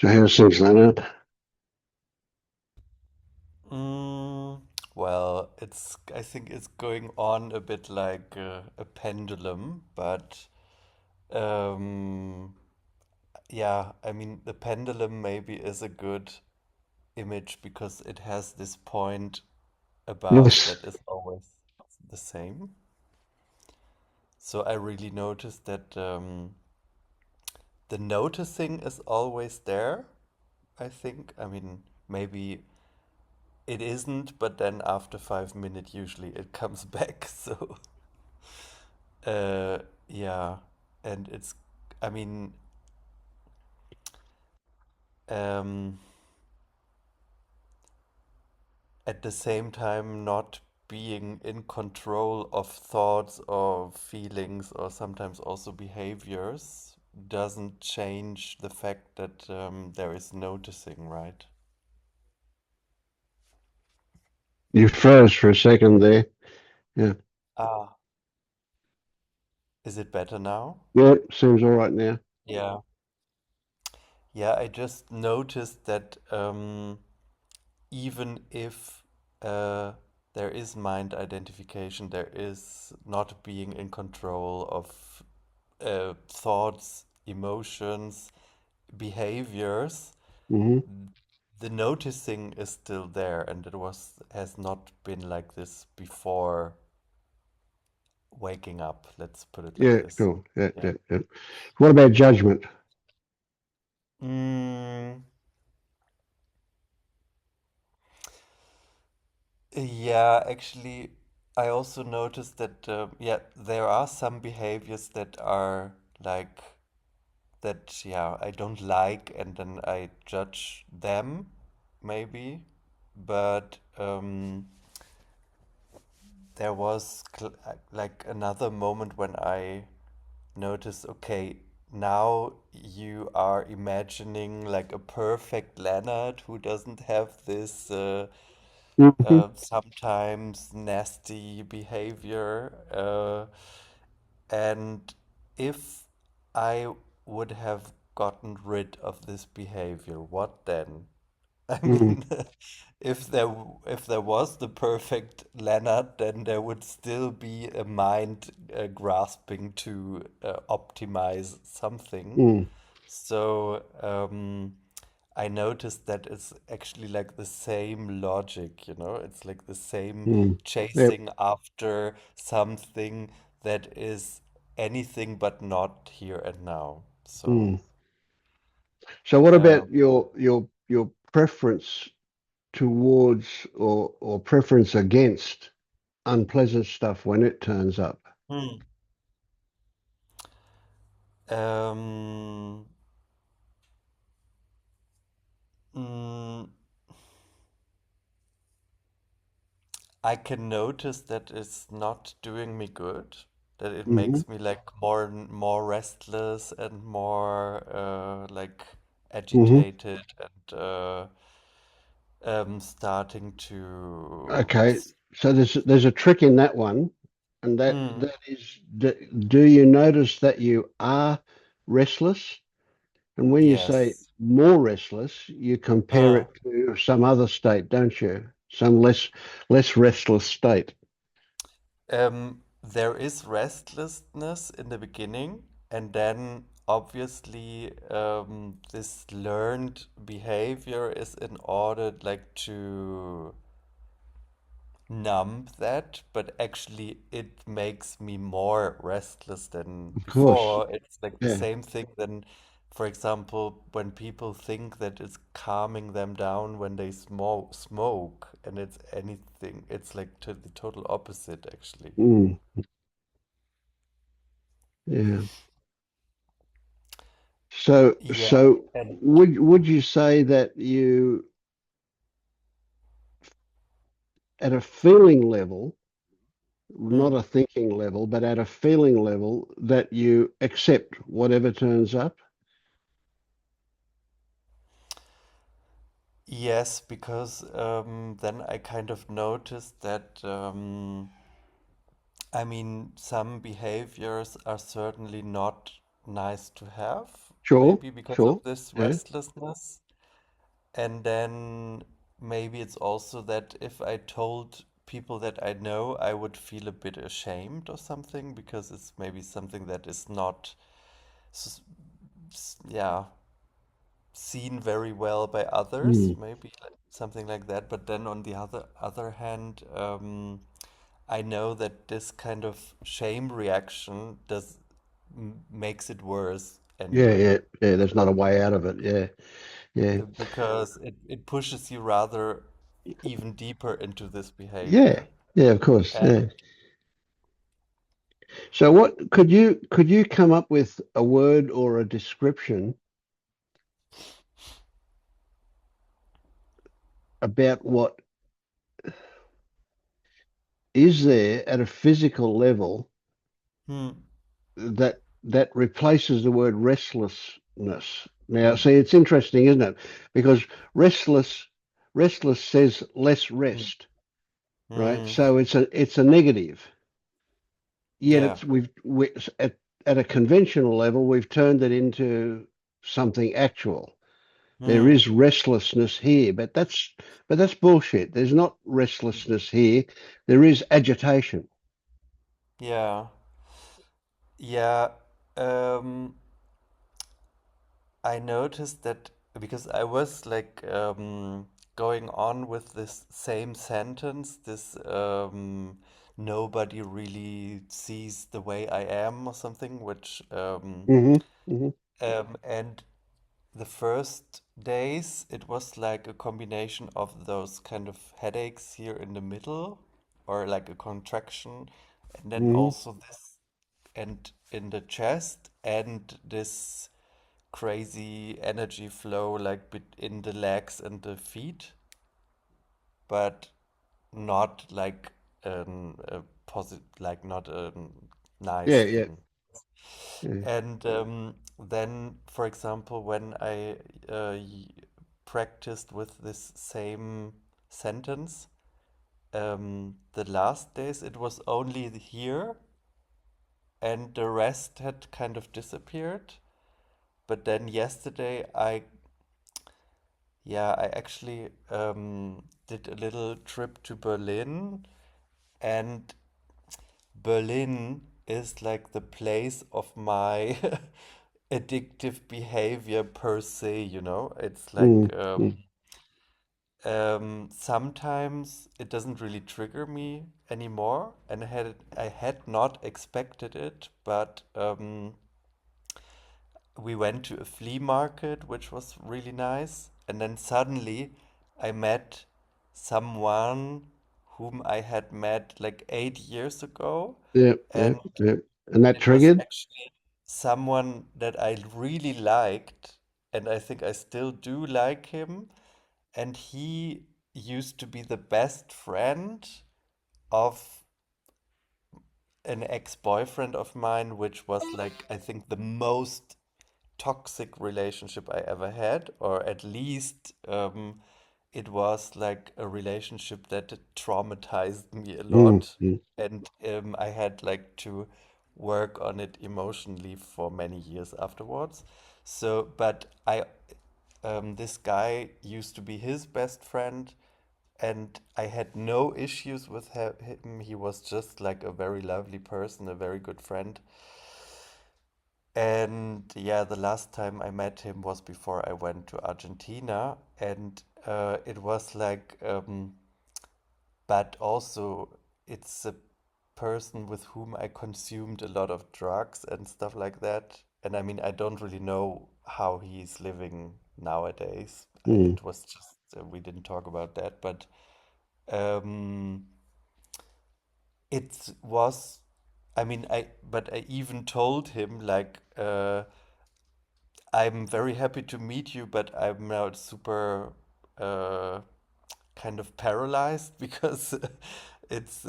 So how's things, Leonard? Mm, well, I think it's going on a bit like a pendulum, but um, yeah, I mean, the pendulum maybe is a good image because it has this point above Yes. that is always the same. So I really noticed that the noticing is always there, I think. I mean, maybe it isn't, but then after 5 minutes, usually it comes back. So Uh, yeah, and I mean, um, at the same time, not being in control of thoughts or feelings or sometimes also behaviors doesn't change the fact that there is noticing, right? You froze for a second there. Yeah. Ah, is it better now? Yeah, seems all right now. Yeah. Yeah, I just noticed that even if uh, there is mind identification, there is not being in control of thoughts, emotions, behaviors, Hmm. the noticing is still there, and it has not been like this before waking up. Let's put it like Yeah, this. cool. Yeah, Yeah. yeah, yeah. What about judgment? Mm, yeah, actually, I also noticed that yeah, there are some behaviors that are like that, yeah, I don't like, and then I judge them, maybe. But there was like another moment when I noticed, okay, now you are imagining like a perfect Leonard who doesn't have this Hmm. sometimes nasty behavior. And if I would have gotten rid of this behavior, what then? I Mm. mean, if there was the perfect Leonard, then there would still be a mind grasping to optimize something. Mm. So I noticed that it's actually like the same logic, you know? It's like the same Mm. Yep. chasing after something that is anything but not here and now. So, Mm. So what yeah. about your preference towards or preference against unpleasant stuff when it turns up? Hmm. Um, mm, I can notice that it's not doing me good, that it Hmm. makes me like more restless and more like Hmm. agitated and starting to Okay. So there's a trick in that one, and mm, that is, do you notice that you are restless? And when you say yes. more restless, you compare Uh, it to some other state, don't you? Some less restless state. there is restlessness in the beginning, and then obviously this learned behavior is in order like to numb that, but actually it makes me more restless than Of course. before. It's like the Yeah. same thing than, for example, when people think that it's calming them down when they smoke, and it's anything, it's like to the total opposite, actually. Mm, yeah. Yeah, So and would you say that you, at a feeling level, not mm, a thinking level, but at a feeling level, that you accept whatever turns up? yes, because then I kind of noticed that I mean, some behaviors are certainly not nice to have, Sure, maybe because of sure. this Yeah. restlessness. And then maybe it's also that if I told people that I know, I would feel a bit ashamed or something because it's maybe something that is not, s- yeah, seen very well by others, Mm. maybe like something like that. But then on the other hand, I know that this kind of shame reaction makes it worse Yeah, anyway. yeah, yeah. There's not a way out of it. Yeah, yeah, Because it pushes you rather even deeper into this yeah, behavior. yeah. Of course. And Yeah. So, what could you come up with a word or a description about what is there at a physical level hmm, that replaces the word restlessness? Now, see, it's interesting, isn't it? Because restless says less hmm, rest, right? hmm, So it's a negative. Yet yeah, we at a conventional level, we've turned it into something actual. There hmm, is restlessness here, but that's bullshit. There's not restlessness here. There is agitation. yeah, yeah. Um, I noticed that because I was like going on with this same sentence, this nobody really sees the way I am or something, which Hmm. Hmm. and the first days, it was like a combination of those kind of headaches here in the middle, or like a contraction, and then Hmm. also this, and in the chest, and this crazy energy flow like in the legs and the feet, but not like a positive, like not a nice Yeah, yeah, thing. yeah, And then, for example, when I practiced with this same sentence, the last days it was only here, and the rest had kind of disappeared. But then yesterday, I actually did a little trip to Berlin, and Berlin is like the place of my addictive behavior per se, you know? It's like mm, mm, sometimes it doesn't really trigger me anymore, and I had not expected it, but we went to a flea market, which was really nice, and then suddenly I met someone whom I had met like 8 years ago, yeah, yeah, and yeah. And that it was triggered. actually someone that I really liked, and I think I still do like him. And he used to be the best friend of an ex-boyfriend of mine, which was like, I think, the most toxic relationship I ever had, or at least it was like a relationship that traumatized me a Mm, lot. mm, And I had like to work on it emotionally for many years afterwards. So, but this guy used to be his best friend, and I had no issues with him. He was just like a very lovely person, a very good friend. And yeah, the last time I met him was before I went to Argentina, and it was like, but also it's a person with whom I consumed a lot of drugs and stuff like that. And I mean, I don't really know how he's living nowadays. mm, It was just, we didn't talk about that, but um, it was, I mean, but I even told him, like, I'm very happy to meet you, but I'm now super uh, kind of paralyzed because it's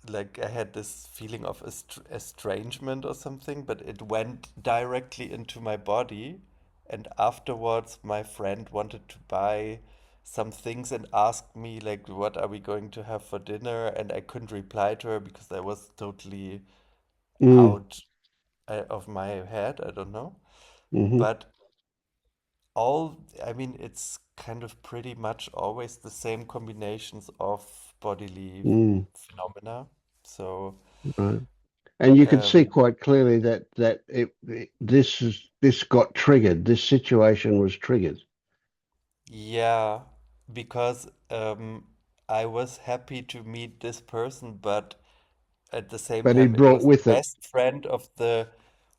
like I had this feeling of estrangement or something, but it went directly into my body. And afterwards, my friend wanted to buy some things and asked me, like, what are we going to have for dinner? And I couldn't reply to her because I was totally mm, out of my head. I don't know. mhm, But all, I mean, it's kind of pretty much always the same combinations of bodily Mm, phenomena. So, right. And you could see um, quite clearly that this got triggered. This situation was triggered, yeah, because I was happy to meet this person, but at the same but he time, it brought was the with it, best friend of the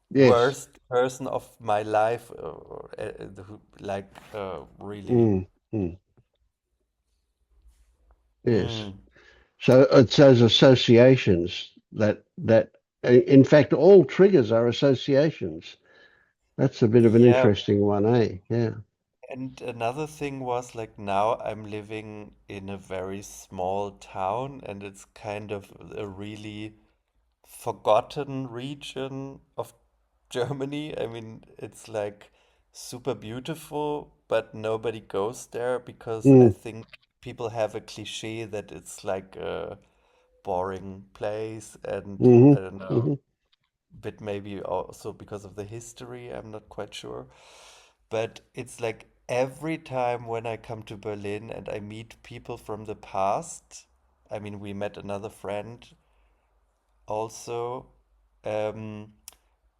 yes, worst person of my life, like really. mm, mm, yes. Mm, So it's those associations in fact, all triggers are associations. That's a bit of an yeah, interesting one, eh? Yeah. and another thing was like now I'm living in a very small town, and it's kind of a really forgotten region of Germany. I mean, it's like super beautiful, but nobody goes there because I Mm, think people have a cliche that it's like a boring place, and I hmm don't know, hmm bit maybe also because of the history, I'm not quite sure. But it's like every time when I come to Berlin and I meet people from the past, I mean, we met another friend also. Um,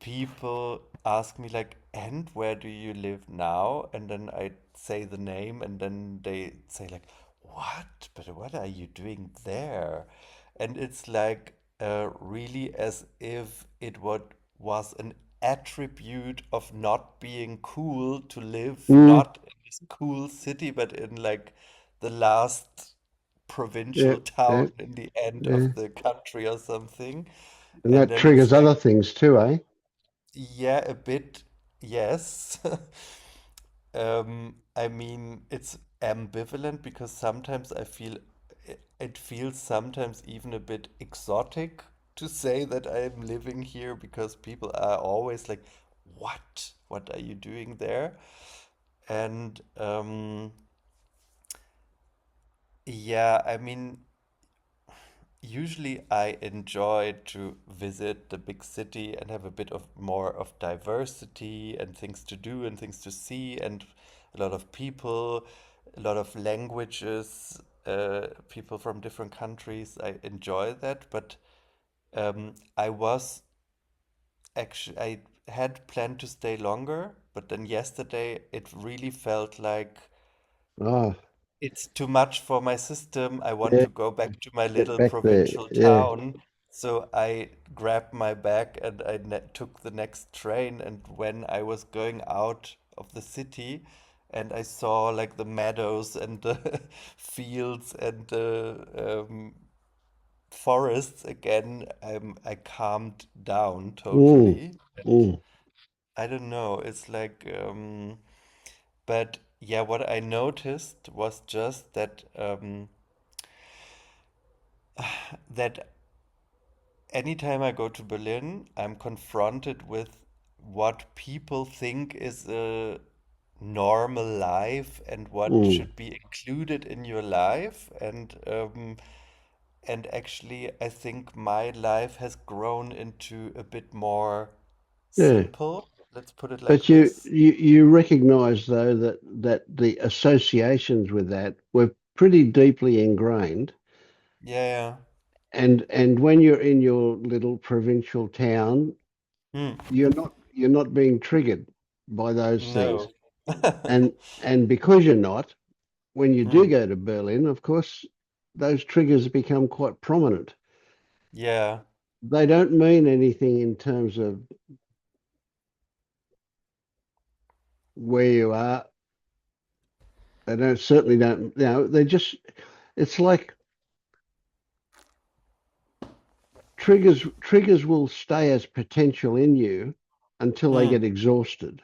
People ask me like, and where do you live now? And then I say the name, and then they say like, what? But what are you doing there? And it's like really as if it was an attribute of not being cool to live mm, not in this cool city, but in like the last yeah, provincial yeah, town in the end yeah. of the country or something. And And that then it's triggers like, other things too, eh? yeah, a bit, yes. I mean, it's ambivalent because sometimes I feel it feels sometimes even a bit exotic to say that I'm living here because people are always like, "What? What are you doing there?" And yeah, I mean, usually I enjoy to visit the big city and have a bit of more of diversity and things to do and things to see and a lot of people, a lot of languages, people from different countries. I enjoy that, but I was actually I had planned to stay longer, but then yesterday it really felt like Oh, it's too much for my system. I want yeah, to go back to my get little back there. provincial Yeah. town. So I grabbed my bag and I ne took the next train. And when I was going out of the city and I saw like the meadows and the fields and the forests again, I calmed down Mm, totally. And mm, I don't know, it's like, but yeah, what I noticed was just that that anytime I go to Berlin, I'm confronted with what people think is a normal life and what mm. should be included in your life. And actually, I think my life has grown into a bit more Yeah. simple. Let's put it like But you this. you you recognize though that the associations with that were pretty deeply ingrained. Yeah, And when you're in your little provincial town, yeah. you're not being triggered by those things. No. And because you're not, when you do Hmm. go to Berlin, of course, those triggers become quite prominent. Yeah. They don't mean anything in terms of where you are. They don't certainly don't, they just it's like triggers will stay as potential in you until they Hmm. get exhausted.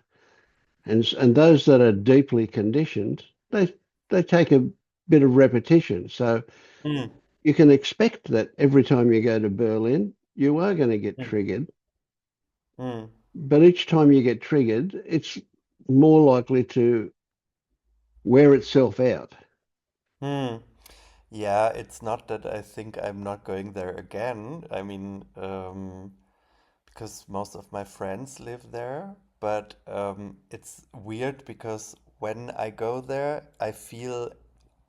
And those that are deeply conditioned, they take a bit of repetition. So Hmm. you can expect that every time you go to Berlin, you are going to get Hmm. triggered. Hmm. But each time you get triggered, it's more likely to wear itself out. Hmm. Yeah, it's not that I think I'm not going there again. I mean, because most of my friends live there. but it's weird because when I go there, I feel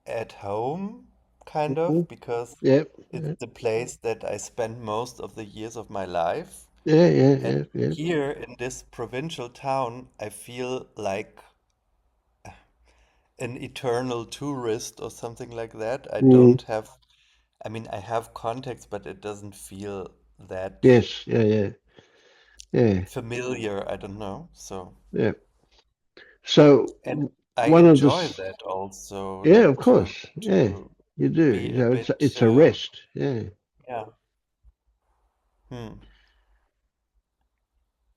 at home, kind Hmm. of, because Yeah, it's yeah, the place that I spent most of the years of my life. yeah, yeah, And yeah, yeah. here in this provincial town, I feel like an eternal tourist or something like that. I Mm, don't have, I mean, I have contacts, but it doesn't feel that yes, yeah, yeah, yeah, familiar. I don't know. So, yeah. So and I one of the, enjoy that also, yeah, like of course, yeah, to you do. be You a know, bit, it's a rest. Yeah. yeah. Hmm.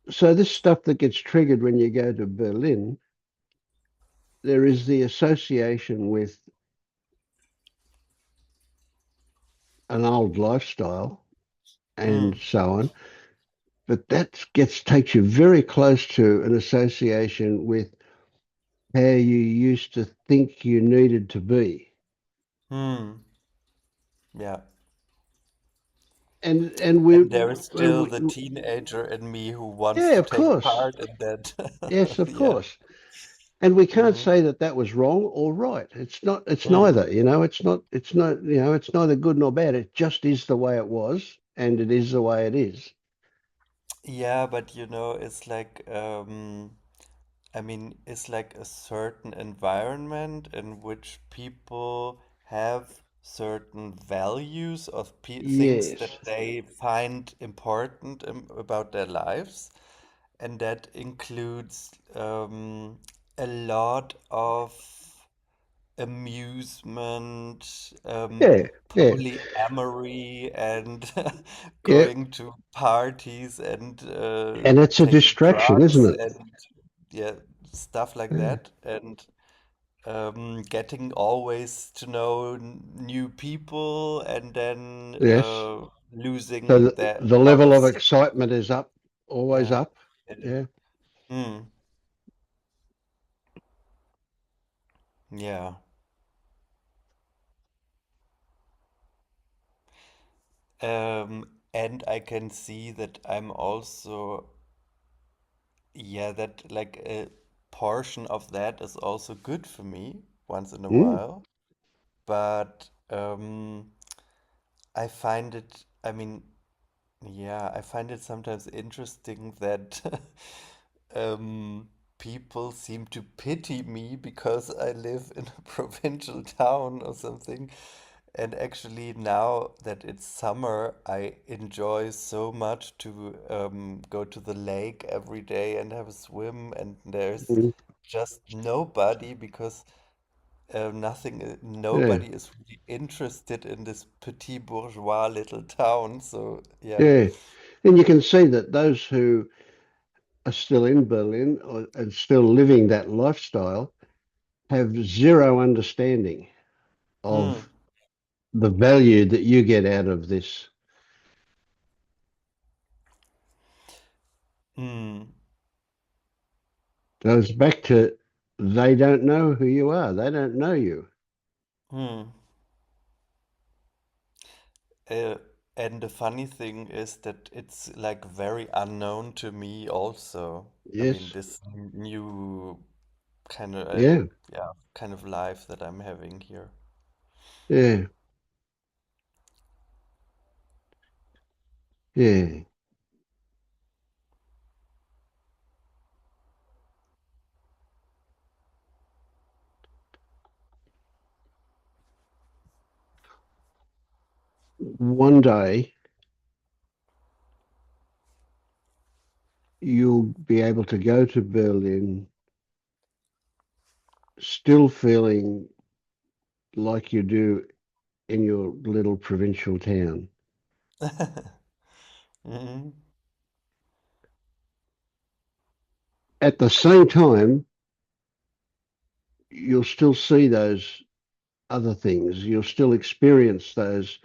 So this stuff that gets triggered when you go to Berlin, there is the association with an old lifestyle and Hmm. so on. But that gets takes you very close to an association with how you used to think you needed to be. Hmm. Yeah. And And there is and still the teenager in me who wants yeah, to of take course. part in that. Yes, of Yeah. course. And we can't Hmm. say that that was wrong or right. It's not, it's Hmm. neither, it's not, it's neither good nor bad. It just is the way it was, and it is the way it is. Yeah, but it's like I mean, it's like a certain environment in which people have certain values of pe things Yes. that they find important about their lives, and that includes a lot of amusement, Yeah, yeah, polyamory, and yeah. going to parties and And it's a taking distraction, isn't drugs it? and yeah, stuff like Yeah. that, and getting always to know new people, and then Yes. So losing the, that the level of those, excitement is up, always yeah, up. and, Yeah. mm, yeah. And I can see that I'm also, yeah, that like a portion of that is also good for me once in a Mm, while. But I find it, I mean, yeah, I find it sometimes interesting that people seem to pity me because I live in a provincial town or something. And actually, now that it's summer, I enjoy so much to go to the lake every day and have a swim. And there's mm, just nobody because yeah. nobody is really interested in this petit bourgeois little town. So, yeah. Yeah. And you can see that those who are still in Berlin and still living that lifestyle have zero understanding Hmm. of the value that you get out of this. Hmm. Goes back to they don't know who you are. They don't know you. Hmm. Uh, and the funny thing is that it's like very unknown to me also. I mean, Yes. this new kind of, Yeah. yeah, kind of life that I'm having here. Yeah. Yeah. One day you'll be able to go to Berlin still feeling like you do in your little provincial town. Hmm. At the same time, you'll still see those other things. You'll still experience those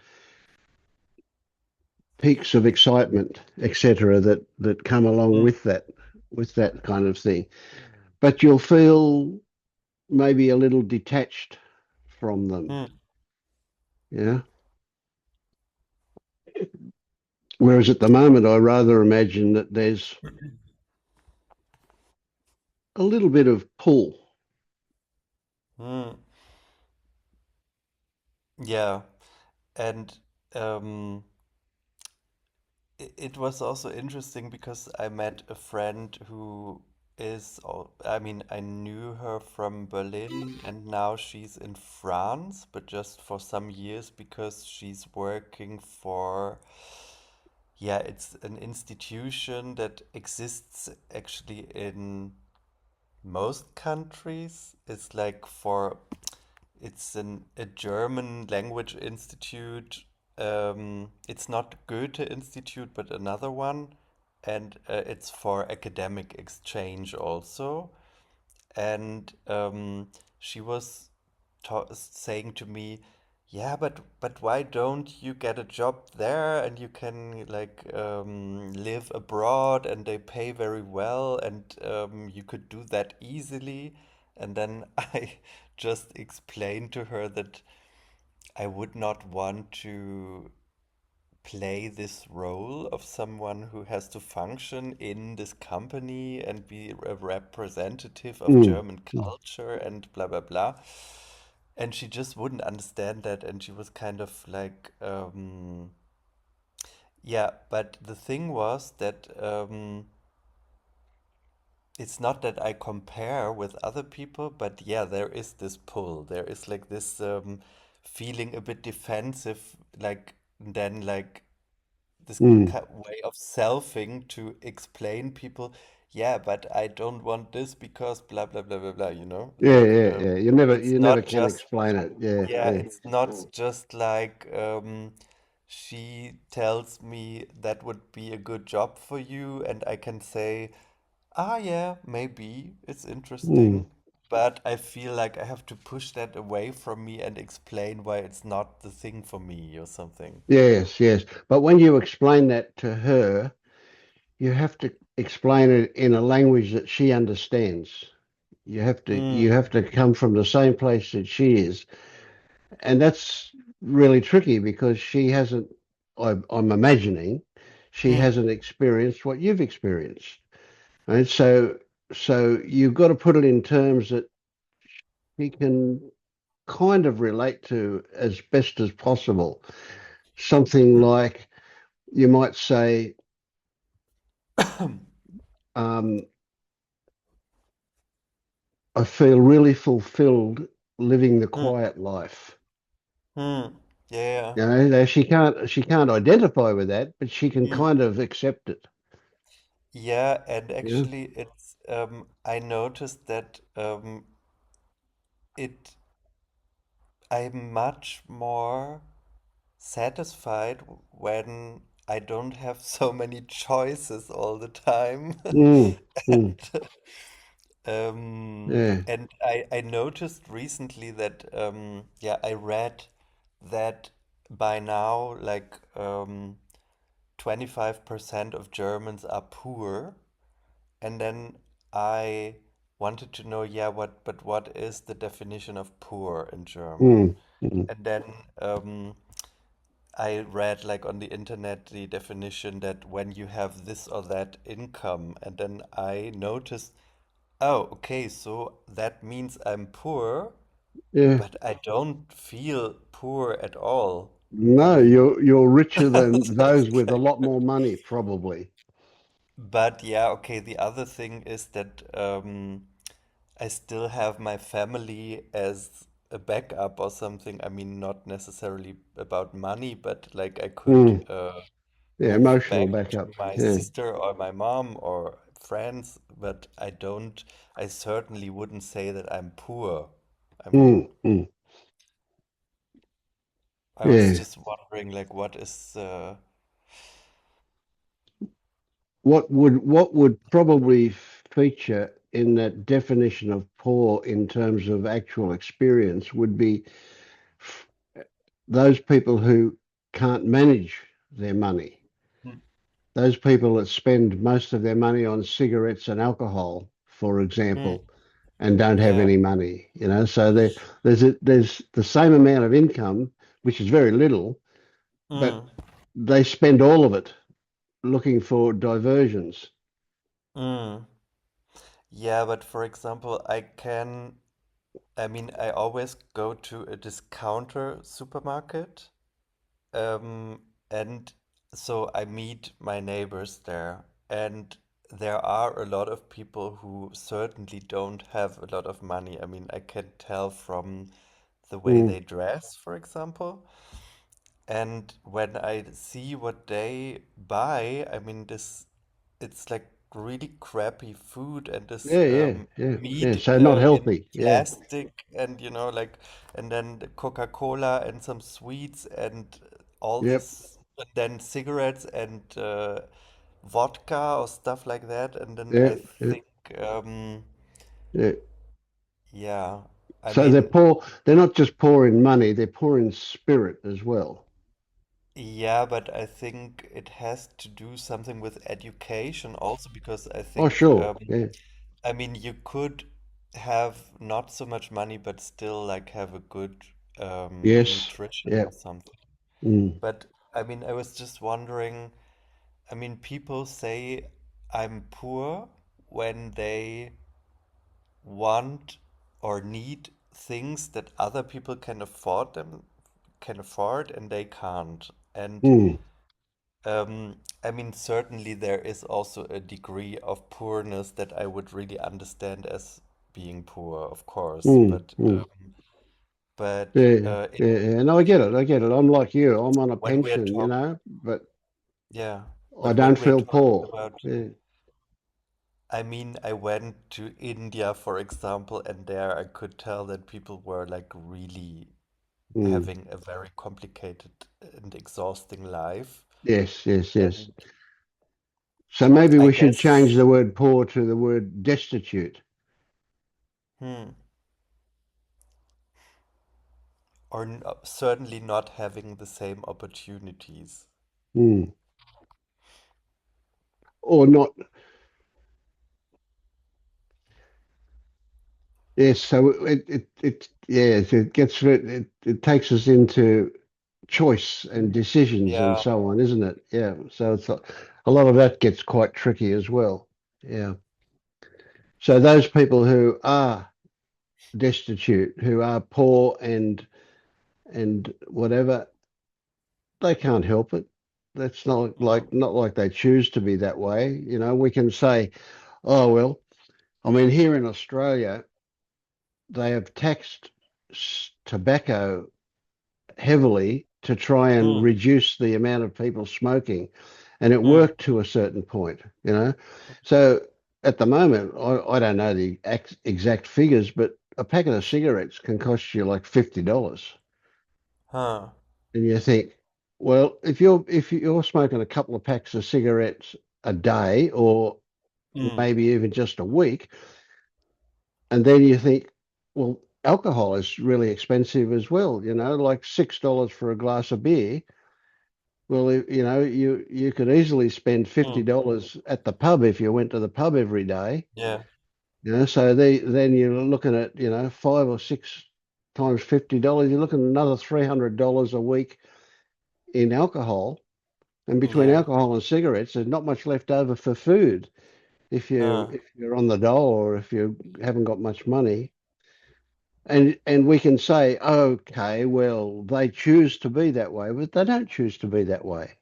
peaks of excitement, etc., that come along Hmm. with that kind of thing. But you'll feel maybe a little detached from them. Hmm. Yeah. Whereas at the moment, I rather imagine that there's a little bit of pull. Hmm. Yeah, and um, it was also interesting because I met a friend who I mean, I knew her from Berlin and now she's in France, but just for some years because she's working for, yeah, it's an institution that exists actually in most countries. It's like for it's a German language institute. It's not Goethe Institute, but another one, and it's for academic exchange also. And she was saying to me, "Yeah, but why don't you get a job there and you can like live abroad and they pay very well and you could do that easily." And then I just explained to her that I would not want to play this role of someone who has to function in this company and be a representative of Mm, German mm. culture and blah blah blah. And she just wouldn't understand that, and she was kind of like, yeah. But the thing was that it's not that I compare with other people, but yeah, there is this pull. There is like this feeling a bit defensive, like then like this Mm. way of selfing to explain people, yeah, but I don't want this because blah blah blah blah blah, Yeah, like yeah, yeah. it's You never not can just, explain it. Yeah, yeah, yeah. it's not just like she tells me that would be a good job for you and I can say, ah, yeah, maybe it's Mm. interesting, but I feel like I have to push that away from me and explain why it's not the thing for me or something. Yes, yes. But when you explain that to her, you have to explain it in a language that she understands. You Mm, have to come from the same place that she is. And that's really tricky because she hasn't, I'm imagining, she mm, hasn't experienced what you've experienced. Right? So you've got to put it in terms that she can kind of relate to as best as possible. Something like you might say, um, I feel really fulfilled living the mm, quiet life. mm. Yeah. You know, now she can't identify with that, but she can Mm. kind of accept it. Yeah, and Yeah. actually it's I noticed that it I'm much more satisfied when I don't have so many choices all the time. Mm, mm, yeah. And I noticed recently that yeah, I read that by now like 25% of Germans are poor. And then I wanted to know, yeah, what is the definition of poor in German? Mm, mm, And then I read like on the internet the definition that when you have this or that income, and then I noticed, oh, okay, so that means I'm poor, yeah. but I don't feel poor at all. I No, mean, you're richer than those it's with a like, lot more money, probably. but yeah, okay, the other thing is that I still have my family as a backup or something. I mean, not necessarily about money, but like I could Mm, yeah, move emotional back to backup. my Yeah. sister or my mom or friends, but I certainly wouldn't say that I'm poor. I mean, Mm, mm, I was yeah. just wondering, like, what is, What would probably feature in that definition of poor in terms of actual experience would be f- those people who can't manage their money. mm, Those people that spend most of their money on cigarettes and alcohol, for mm, example, and don't have yeah, any money, you know. So there's the same amount of income, which is very little, but mm, they spend all of it looking for diversions. mm. Yeah, but for example, I mean, I always go to a discounter supermarket, and so I meet my neighbors there. And there are a lot of people who certainly don't have a lot of money. I mean, I can tell from the way Mm. they dress, for example. And when I see what they buy, I mean, it's like really crappy food and this Yeah, yeah, yeah, yeah. meat So not in healthy. Yeah. plastic and like, and then the Coca-Cola and some sweets and all Yep. this, and then cigarettes and vodka or stuff like that. And then Yeah. I Yeah. think, um, Yeah. yeah, I So they're mean, poor. They're not just poor in money. They're poor in spirit as well. yeah, but I think it has to do something with education also because I Oh, think, sure. Yeah. I mean, you could have not so much money, but still like have a good Yes. nutrition Yeah. or something. Mm. But I mean, I was just wondering, I mean, people say I'm poor when they want or need things that other people can afford and they can't. And Mm. I mean, certainly there is also a degree of poorness that I would really understand as being poor, of course. Mm. But Mm. but Yeah. Yeah. Yeah. No, I get it. I get it. I'm like you. I'm on a when we're pension, talking, but yeah, I but don't when we're feel talking poor. about, Yeah. I mean, I went to India, for example, and there I could tell that people were like really Mm. having a very complicated and exhausting life. Yes. Yes. Yes. And So maybe I we should change guess, the word poor to the word destitute. hmm, or certainly not having the same opportunities. Mm. Or not. Yes. So yes, it gets it takes us into choice and decisions and Yeah. so on, isn't it? Yeah. So it's a lot of that gets quite tricky as well. Yeah. So those people who are destitute, who are poor and whatever, they can't help it. That's Mm, not like they choose to be that way. You know, we can say, oh well, I mean, here in Australia, they have taxed tobacco heavily to try and mm, reduce the amount of people smoking. And it mm, worked to a certain point, you know. So at the moment, I don't know the exact figures, but a packet of cigarettes can cost you like $50. huh, And you think, well, if you're smoking a couple of packs of cigarettes a day or mm, maybe even just a week, and then you think, well, alcohol is really expensive as well, you know, like $6 for a glass of beer. Well, you know, you could easily spend mm, $50 at the pub if you went to the pub every day. yeah, You know, so then you're looking at, you know, five or six times $50. You're looking at another $300 a week in alcohol. And between yeah, alcohol and cigarettes, there's not much left over for food huh, if you're on the dole or if you haven't got much money. And we can say, okay, well, they choose to be that way, but they don't choose to be that way.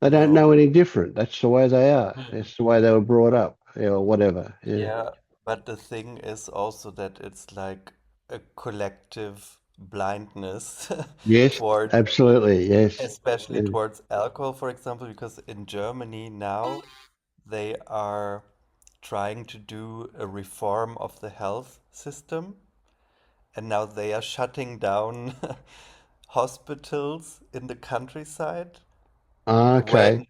They don't know no. any different. That's the way they are. Hmm. That's the way they were brought up, or whatever. Yeah. Yeah, but the thing is also that it's like a collective blindness Yes, towards, absolutely. Yes. especially Yeah. towards alcohol, for example, because in Germany now they are trying to do a reform of the health system, and now they are shutting down hospitals in the countryside Okay. when,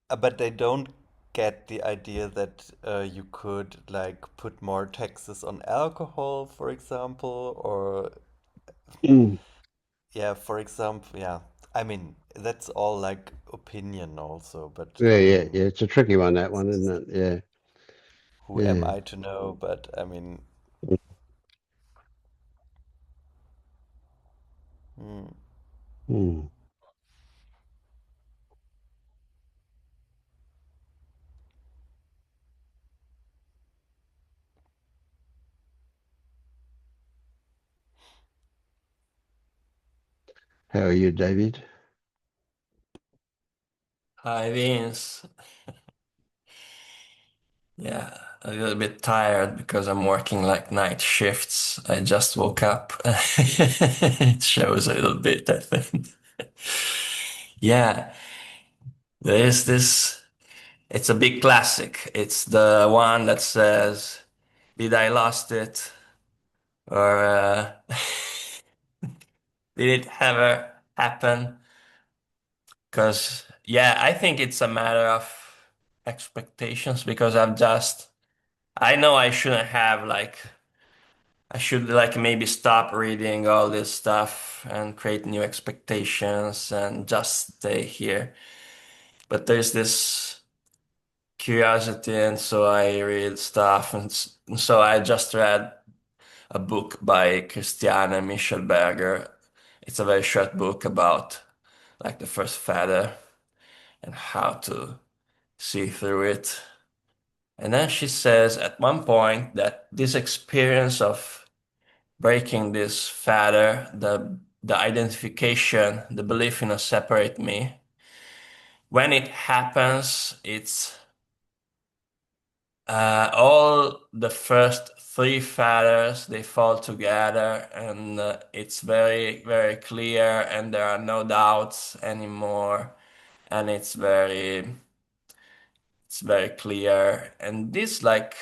but they don't get the idea that you could like put more taxes on alcohol, for example, or Mm. yeah, for example, yeah. I mean, that's all like opinion also, but Yeah, I yeah, mean, yeah. It's a tricky one, that it's one, just, isn't it? who am Yeah, I to know? But I mean, yeah. mm, Mm. How are you, David? Hi, Vince. Yeah, a little bit tired because I'm working like night shifts. I just woke up. It shows a little bit, I think. Yeah, there is this. It's a big classic. It's the one that says, "Did I lost it?" or "Did it ever happen?" Because yeah, I think it's a matter of expectations because I know I shouldn't have I should like maybe stop reading all this stuff and create new expectations and just stay here. But there's this curiosity, and so I read stuff, and so I just read a book by Christiane Michelberger. It's a very short book about like the first feather and how to see through it. And then she says at one point that this experience of breaking this fetter, the identification, the belief in a separate me. When it happens, it's all the first three feathers they fall together, and it's very very clear, and there are no doubts anymore, and it's very clear, and this like.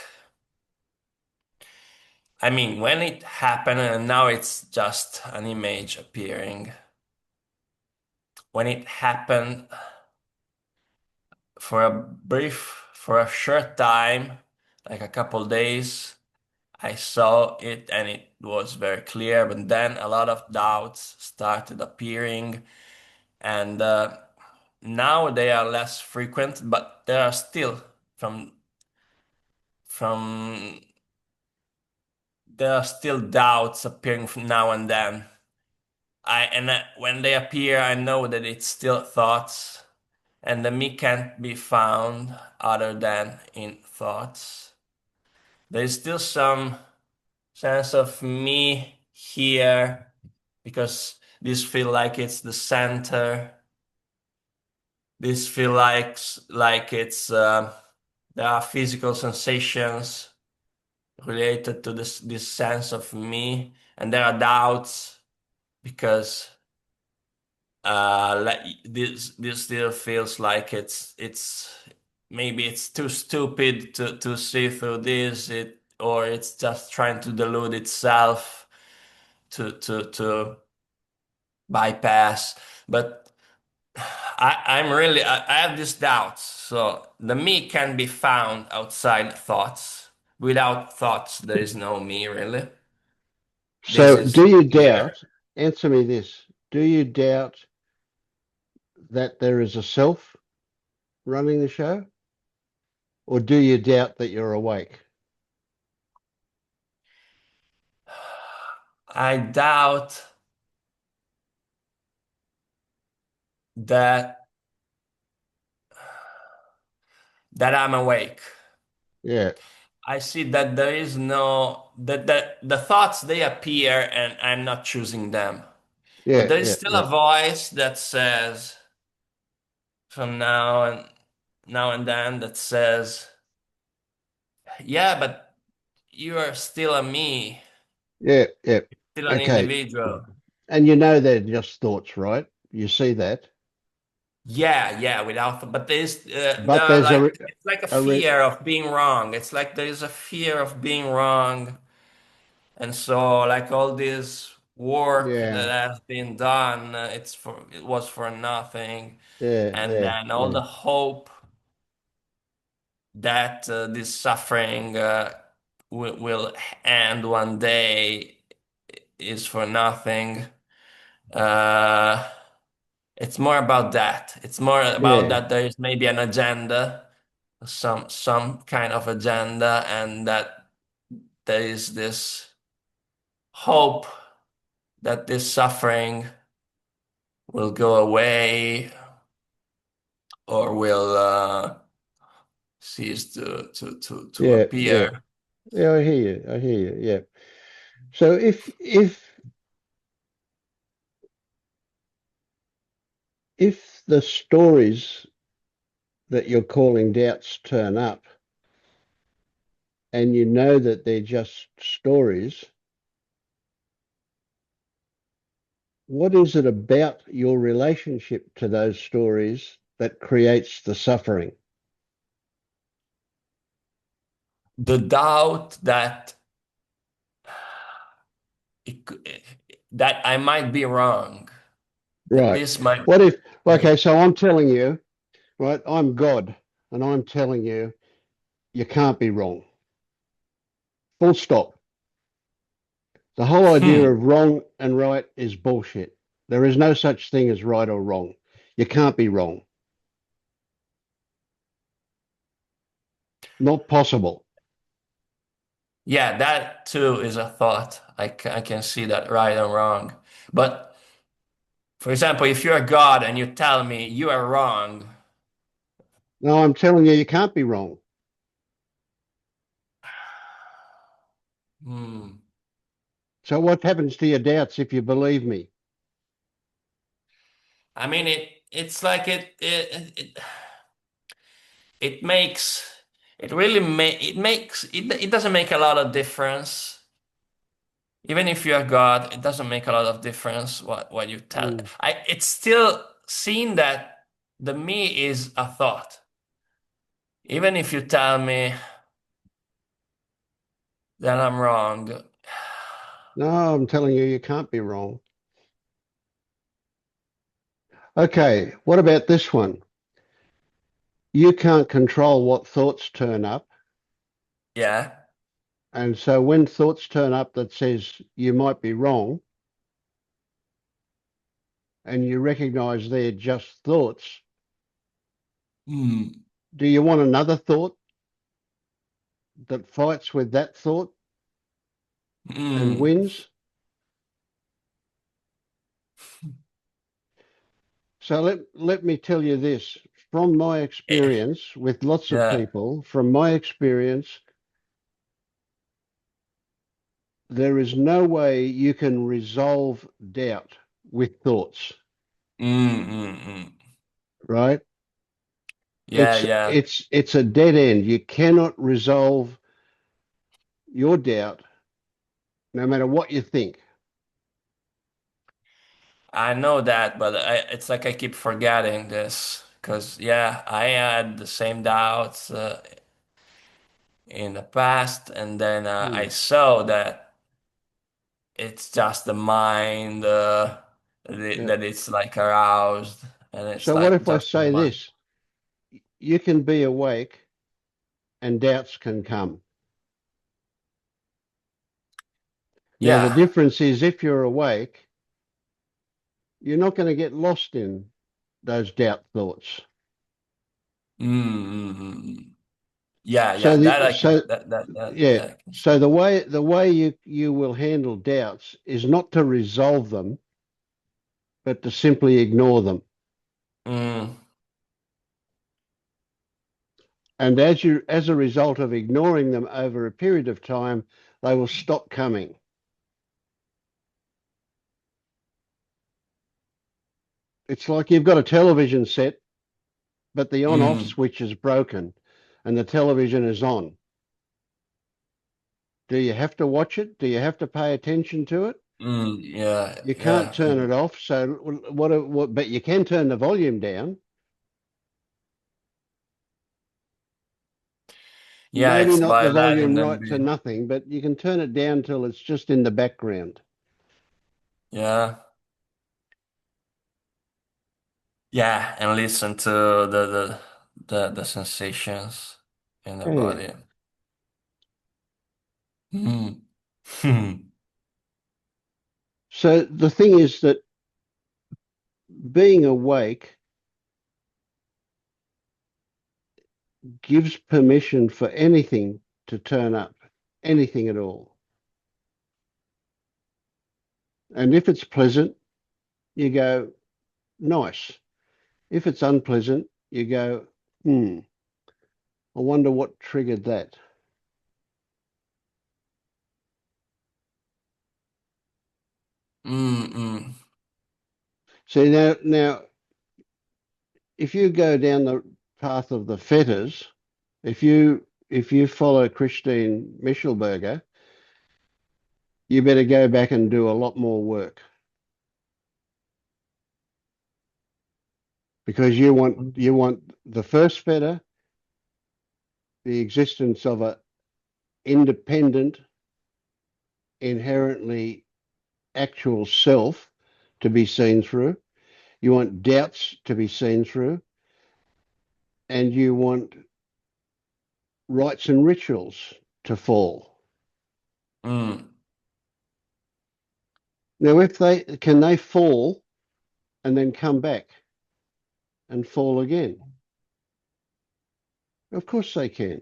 I mean, when it happened, and now it's just an image appearing. When it happened, for a short time, like a couple days, I saw it and it was very clear, but then a lot of doubts started appearing, and now they are less frequent, but there are still from there are still doubts appearing from now and then. When they appear, I know that it's still thoughts, and the me can't be found other than in thoughts. There's still some sense of me here because this feel like it's the center. This feel like it's there are physical sensations related to this sense of me, and there are doubts because like this still feels like it's maybe it's too stupid to see through this or it's just trying to delude itself to bypass. But I have these doubts. So the me can be found outside thoughts. Without thoughts, there is no me really. This So, is do you clear. doubt? Answer me this: do you doubt that there is a self running the show, or do you doubt that you're awake? I doubt that I'm awake. Yeah, I see that there is no that the thoughts they appear and I'm not choosing them. But yeah, there is yeah, still yeah, a voice that says from now and then that says, "Yeah, but you are still a me, yeah, yeah. still an Okay, individual." and you know they're just thoughts, right? You see that, Yeah, yeah, without but there but are there's like it's like a a re fear of being wrong. It's like there is a fear of being wrong. And so, like all this work yeah, that has been done, it was for nothing. yeah, And yeah, then all yeah, the hope that this suffering will end one day is for nothing. Uh, it's more about that. It's more about yeah, that there is maybe an agenda, some kind of agenda, and that there is this hope that this suffering will go away or will cease to yeah, yeah, appear. yeah. I hear you. I hear you. Yeah. So if if the stories that you're calling doubts turn up and you know that they're just stories, what is it about your relationship to those stories that creates the suffering? The doubt that that I might be wrong, that Right. this might. What if, Yeah. okay, so I'm telling you, right, I'm God, and I'm telling you, you can't be wrong. Full stop. The whole idea Hmm. of wrong and right is bullshit. There is no such thing as right or wrong. You can't be wrong. Not possible. Yeah, that too is a thought. I can see that right and wrong. But for example, if you're a God and you tell me you are wrong, No, I'm telling you, you can't be wrong. hmm, So what happens to your doubts if you believe me? I mean it's like it makes it really it makes it doesn't make a lot of difference. Even if you're God, it doesn't make a lot of difference what you tell. Mm. It's still seen that the me is a thought. Even if you tell me that I'm wrong. No, I'm telling you, you can't be wrong. Okay, what about this one? You can't control what thoughts turn up. Yeah. And so when thoughts turn up that says you might be wrong and you recognize they're just thoughts, Mm, do you want another thought that fights with that thought and mm. wins? So let me tell you this from my Eh, experience with lots of Yeah. people, from my experience, there is no way you can resolve doubt with thoughts, Mm, mm, mm. right? Yeah, yeah. It's a dead end. You cannot resolve your doubt no matter what you think. I know that, but it's like I keep forgetting this because, yeah, I had the same doubts in the past, and then I Hmm. saw that it's just the mind Yeah. that it's like aroused, and it's So what like if I just the say mind. this? You can be awake and doubts can come. Now the Yeah. difference is if you're awake, you're not going to get lost in those doubt thoughts. Mm, mm, mm, mm. Yeah, So yeah. That the I can. so That yeah, yeah. I can see. so the way you will handle doubts is not to resolve them, but to simply ignore them. Mm, And as a result of ignoring them over a period of time, they will stop coming. It's like you've got a television set, but the on-off mm, switch is broken and the television is on. Do you have to watch it? Do you have to pay attention to it? yeah, You can't yeah. turn it off. So what, but you can turn the volume down. Yeah, Maybe it's not by the letting volume them right to be. nothing, but you can turn it down till it's just in the background. Yeah. Yeah, and listen to the sensations in the Yeah. body. Mm. Hmm. So the thing is that being awake gives permission for anything to turn up, anything at all. And if it's pleasant, you go, nice. If it's unpleasant, you go, I wonder what triggered that. Mm, mm. See now if you go down the path of the fetters, if you follow Christine Michelberger, you better go back and do a lot more work because you want the first fetter, the existence of a independent, inherently actual self to be seen through. You want doubts to be seen through, and you want rites and rituals to fall. Mm. Now, if they fall and then come back and fall again? Of course they can.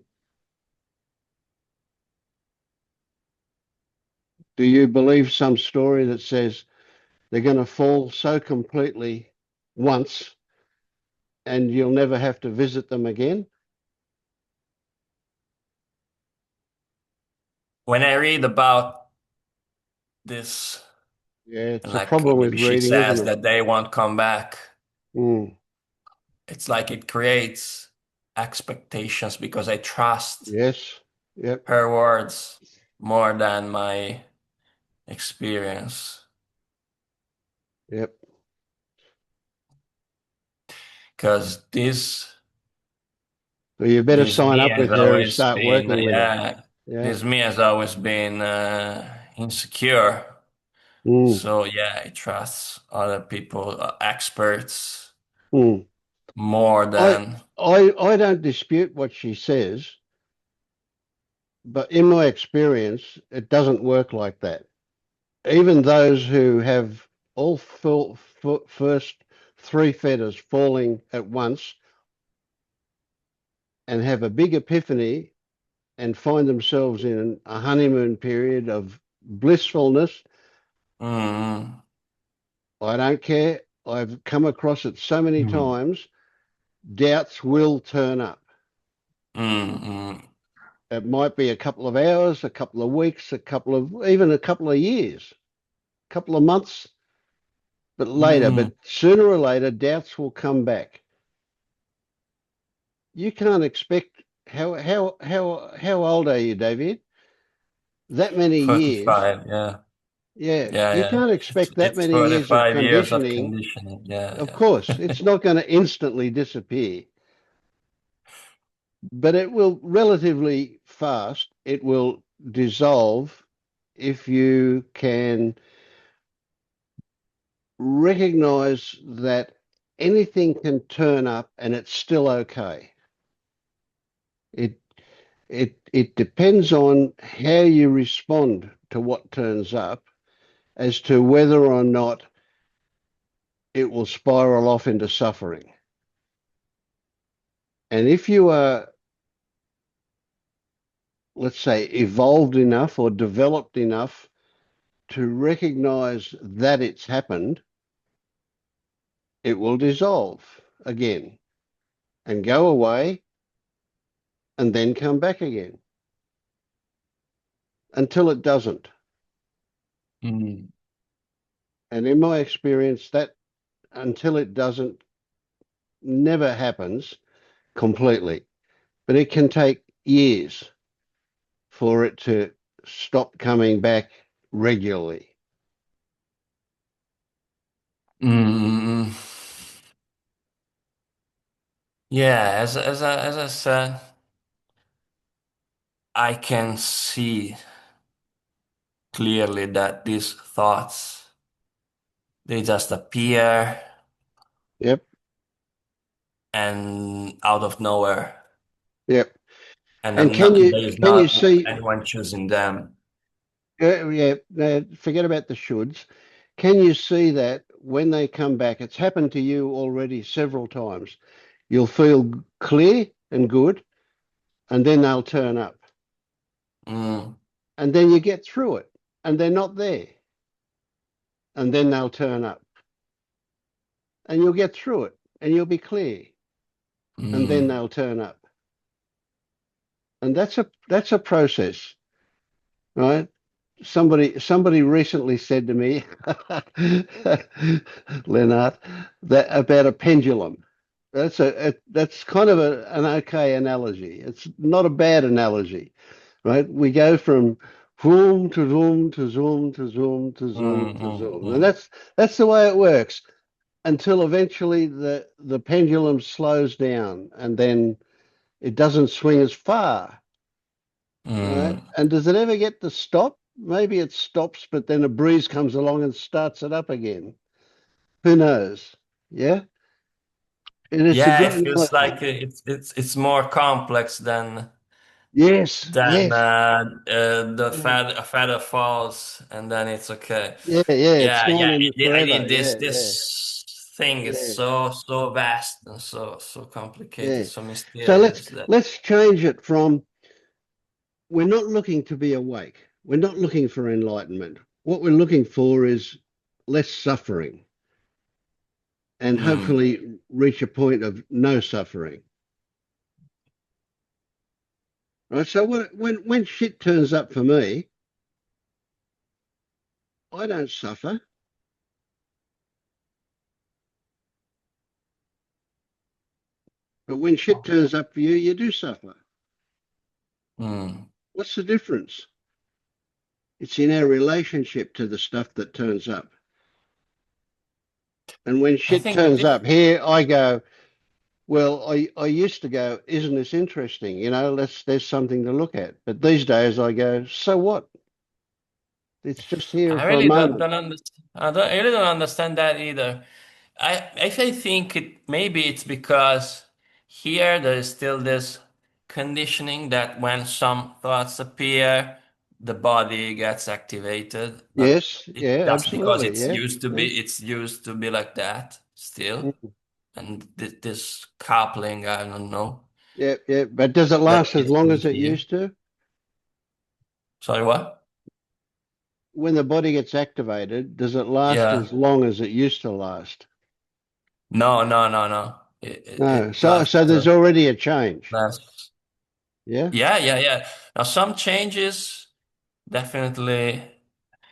Do you believe some story that says they're going to fall so completely once and you'll never have to visit them again? When I read about this, Yeah, it's a like problem with she reading, isn't says it? that they won't come back, Mm, it's like it creates expectations because I trust yes. Yep. her words more than my experience. Yep. Because this So you better this sign me up has with her and always start been, working with her. yeah, Yeah. this me has always been insecure. Mm, So yeah, I trust other people, experts, mm. more I than. I don't dispute what she says, but in my experience, it doesn't work like that. Even those who have all first three fetters falling at once and have a big epiphany and find themselves in a honeymoon period of blissfulness, Mm, I don't care. I've come across it so many mm, times. Doubts will turn up. mm, mm, It might be a couple of hours, a couple of weeks, even a couple of years, a couple of months, but later. mm. But sooner or later, doubts will come back. You can't expect how old are you, David? That many years. 45, yeah. Yeah, Yeah, you yeah. can't It's expect that it's many years of 45 years of conditioning. conditioning. Yeah, Of course, yeah. it's not going to instantly disappear, but it will relatively fast. It will dissolve if you can recognize that anything can turn up and it's still okay. It it depends on how you respond to what turns up as to whether or not it will spiral off into suffering. And if you are, let's say, evolved enough or developed enough to recognize that it's happened, it will dissolve again and go away and then come back again until it doesn't. Mm, And in my experience, that until it doesn't never happens completely, but it can take years for it to stop coming back regularly. mm, mm. Yeah, as I said, I can see clearly that these thoughts, they just appear Yep, and out of nowhere, yep. and And I'm can not, you there's can you not see? anyone choosing them. Yeah, forget about the shoulds. Can you see that when they come back? It's happened to you already several times. You'll feel clear and good, and then they'll turn up, Mm, and then you get through it, and they're not there, and then they'll turn up, and you'll get through it, and you'll be clear, and then mm, they'll turn up, and that's a process, right? Somebody recently said to me, Leonard, that about a pendulum. That's kind of an okay analogy. It's not a bad analogy, right? We go from zoom to zoom to zoom to zoom to zoom Mm, to mm, zoom, and mm, that's the way it works until eventually the pendulum slows down, and then it doesn't swing as far, right? mm. And does it ever get to stop? Maybe it stops, but then a breeze comes along and starts it up again. Who knows? Yeah, and it's a Yeah, good it feels like analogy. it's more complex than Yes, than yes. the Yeah, feather falls and then it's okay. yeah, it's Yeah, gone yeah. in I forever. mean, Yeah, yeah, this thing is yeah, so vast and so yeah. complicated, so So mysterious that. let's change it from we're not looking to be awake. We're not looking for enlightenment. What we're looking for is less suffering and Mm. hopefully reach a point of no suffering. Right? So when shit turns up for me, I don't suffer. But when shit turns up for you, you do suffer. Mm. What's the difference? It's in our relationship to the stuff that turns up. And when I shit think the turns diff up here, I go, well, I used to go, isn't this interesting? There's something to look at. But these days I go, so what? It's just here I for a really moment. don't understand. I really don't understand that either. I think maybe it's because here there is still this conditioning that when some thoughts appear, the body gets activated, but Yes, it's yeah, just because absolutely. Yeah, yeah, it's used to be like that still. mm, And this coupling, I don't know, yeah, yeah. But does it that last as is long still as it here. used to? Sorry, what? When the body gets activated, does it last Yeah. as long as it used to last? No. No. It So lasts, there's already a change. lasts. Yeah. Yeah. Now some changes definitely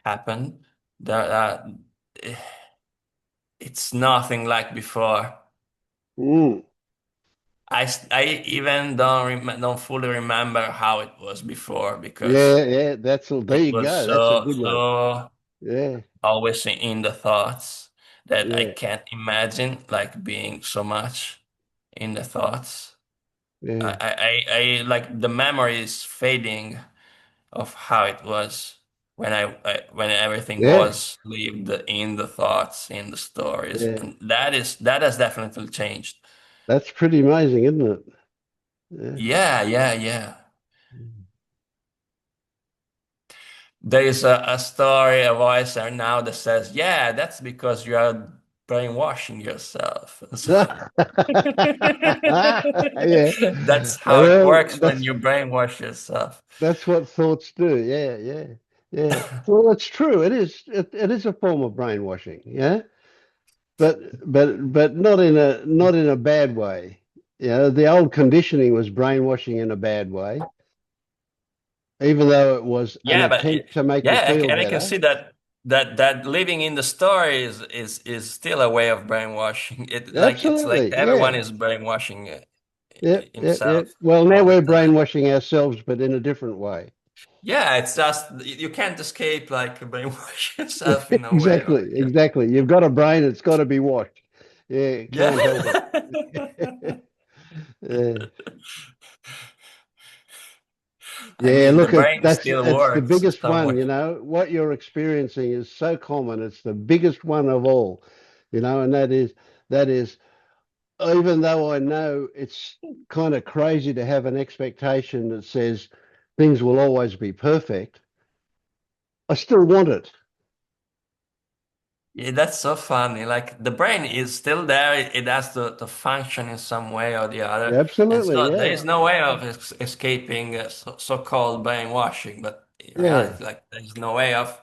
happen. That it's nothing like before. Mm. I even don't fully remember how it was before because Yeah, yeah. There it you was go. That's a good one. so Yeah, always in the thoughts that I yeah, can't imagine like being so much in the thoughts. yeah, I like the memory is fading of how it was when everything yeah. was lived in the thoughts, in the stories, Yeah. and that has definitely changed. That's pretty amazing, isn't it? Yeah. Yeah. There is a story, a voice there now that says, "Yeah, that's because you are brainwashing yourself." So Yeah. that's how it Well, works when you brainwash yourself. that's what thoughts do. Yeah, yeah, yeah. Well, it's true. It is a form of brainwashing. Yeah, but not in a bad way. The old conditioning was brainwashing in a bad way, even though it was an Yeah, attempt to make you feel and I can better. see that living in the story is still a way of brainwashing. It's like Absolutely. everyone Yeah. is brainwashing Yeah. himself Well, now all the we're time. brainwashing ourselves, but in a different way. Yeah, it's just you can't escape like brainwash yourself in a way. Exactly. Exactly. You've got a brain, it's got to be washed. Yeah, Yeah. can't help it. Yeah. I Yeah, mean, the look at brain still it's the works biggest one, somewhere. what you're experiencing is so common. It's the biggest one of all, and that is even though I know it's kind of crazy to have an expectation that says things will always be perfect, I still want it. Yeah, that's so funny. Like the brain is still there. It has to function in some way or the other. And Absolutely, so there yeah. is no way of escaping so-called brainwashing. But in Yeah. reality, like there's no way of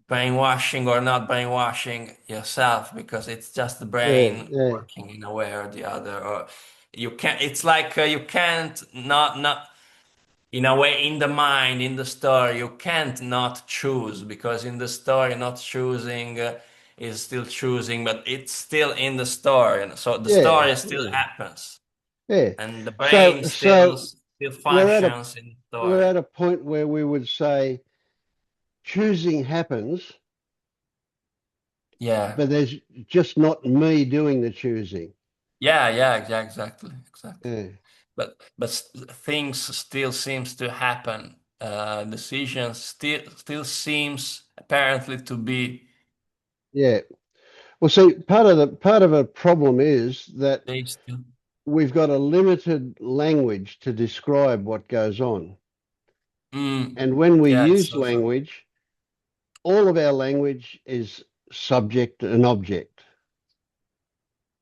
brainwashing or not brainwashing yourself because it's just the Yeah, brain yeah, working in a way or the other. Or you can't, it's like you can't not in a way in the mind in the story you can't not choose because in the story not choosing is still choosing, but it's still in the story, and so the Yeah, story still yeah, happens, yeah. and the So, brain so still we're at a functions in the we're story. at a point where we would say choosing happens, Yeah, but there's just not me doing the choosing. yeah, exactly, exactly. Yeah, But things still seems to happen. Decisions still seems apparently to be yeah. Well, see, part of a problem is that they still. we've got a limited language to describe what goes on. Mm, And when we yeah, it's use so true. language, all of our language is subject and object.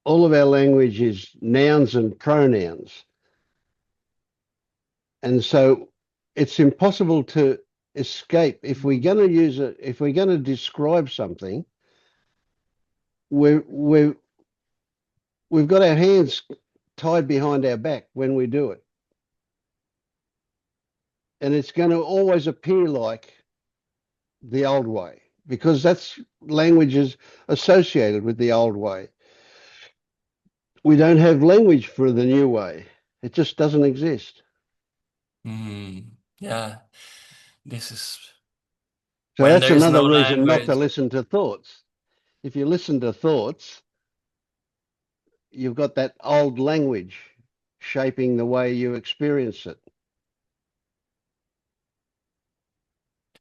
All of our language is nouns and pronouns. And so it's impossible to escape. If we're going to use it, if we're going to describe something, we've we've got our hands tied behind our back when we do it. And it's going to always appear like the old way because that's languages associated with the old way. We don't have language for the new way. It just doesn't exist. Yeah, this is So when that's there is no another reason not to language. listen to thoughts. If you listen to thoughts, you've got that old language shaping the way you experience it.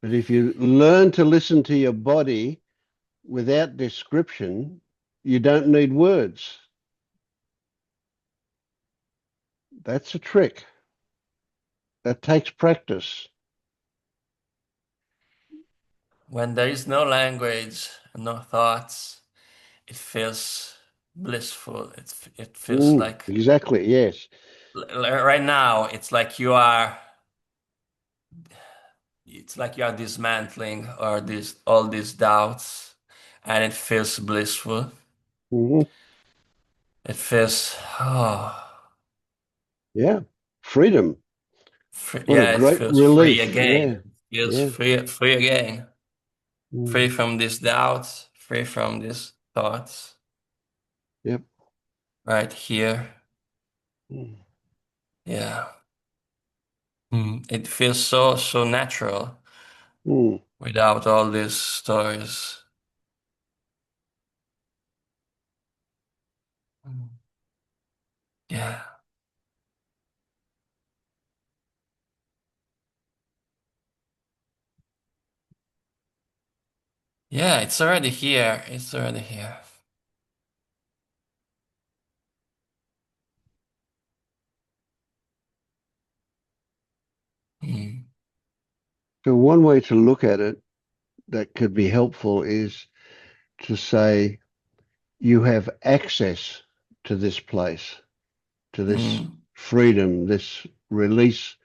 But if you learn to listen to your body without description, you don't need words. That's a trick. That takes practice. When there is no language, no thoughts, it feels blissful. It feels like Exactly, yes. right now it's like you are. It's like you are dismantling or this all these doubts, and it feels blissful. Hmm. It feels Yeah. Freedom. free, What a yeah, it great feels free relief. again. Yeah. It feels Yeah. free again. Free Mm. from these doubts, free from these thoughts. Yep. Right here. Mm. Yeah. It feels so natural Mm. without all these stories. Mm. Yeah. Yeah, it's already here. It's already here. Mm. So one way to look at it that could be helpful is to say you have access to this place, to this Mm. freedom, this release,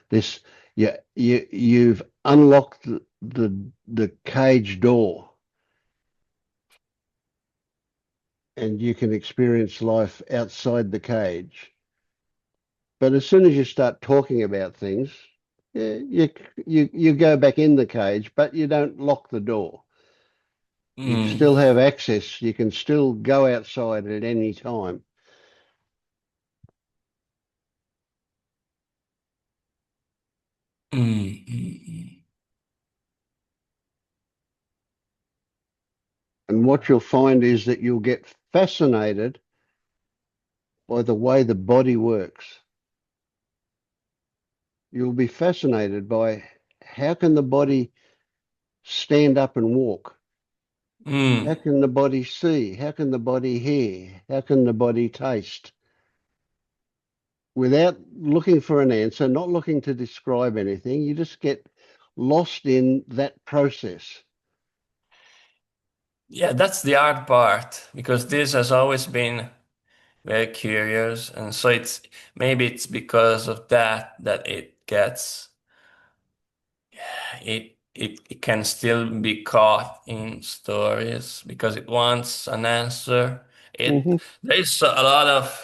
this you've unlocked the cage door and you can experience life outside the cage. But as soon as you start talking about things, yeah, you go back in the cage, but you don't lock the door. You Mm. still have access. You can still go outside at any time. Mm. Mm. And what you'll find is that you'll get fascinated by the way the body works. You'll be fascinated by how can the body stand up and walk? Mm. How can the body see? How can the body hear? How can the body taste? Without looking for an answer, not looking to describe anything, you just get lost in that process. Yeah, that's the art part because this has always been very curious, and so it's maybe it's because of that that it can still be caught in stories because it wants an answer. It Hmm. there's a lot of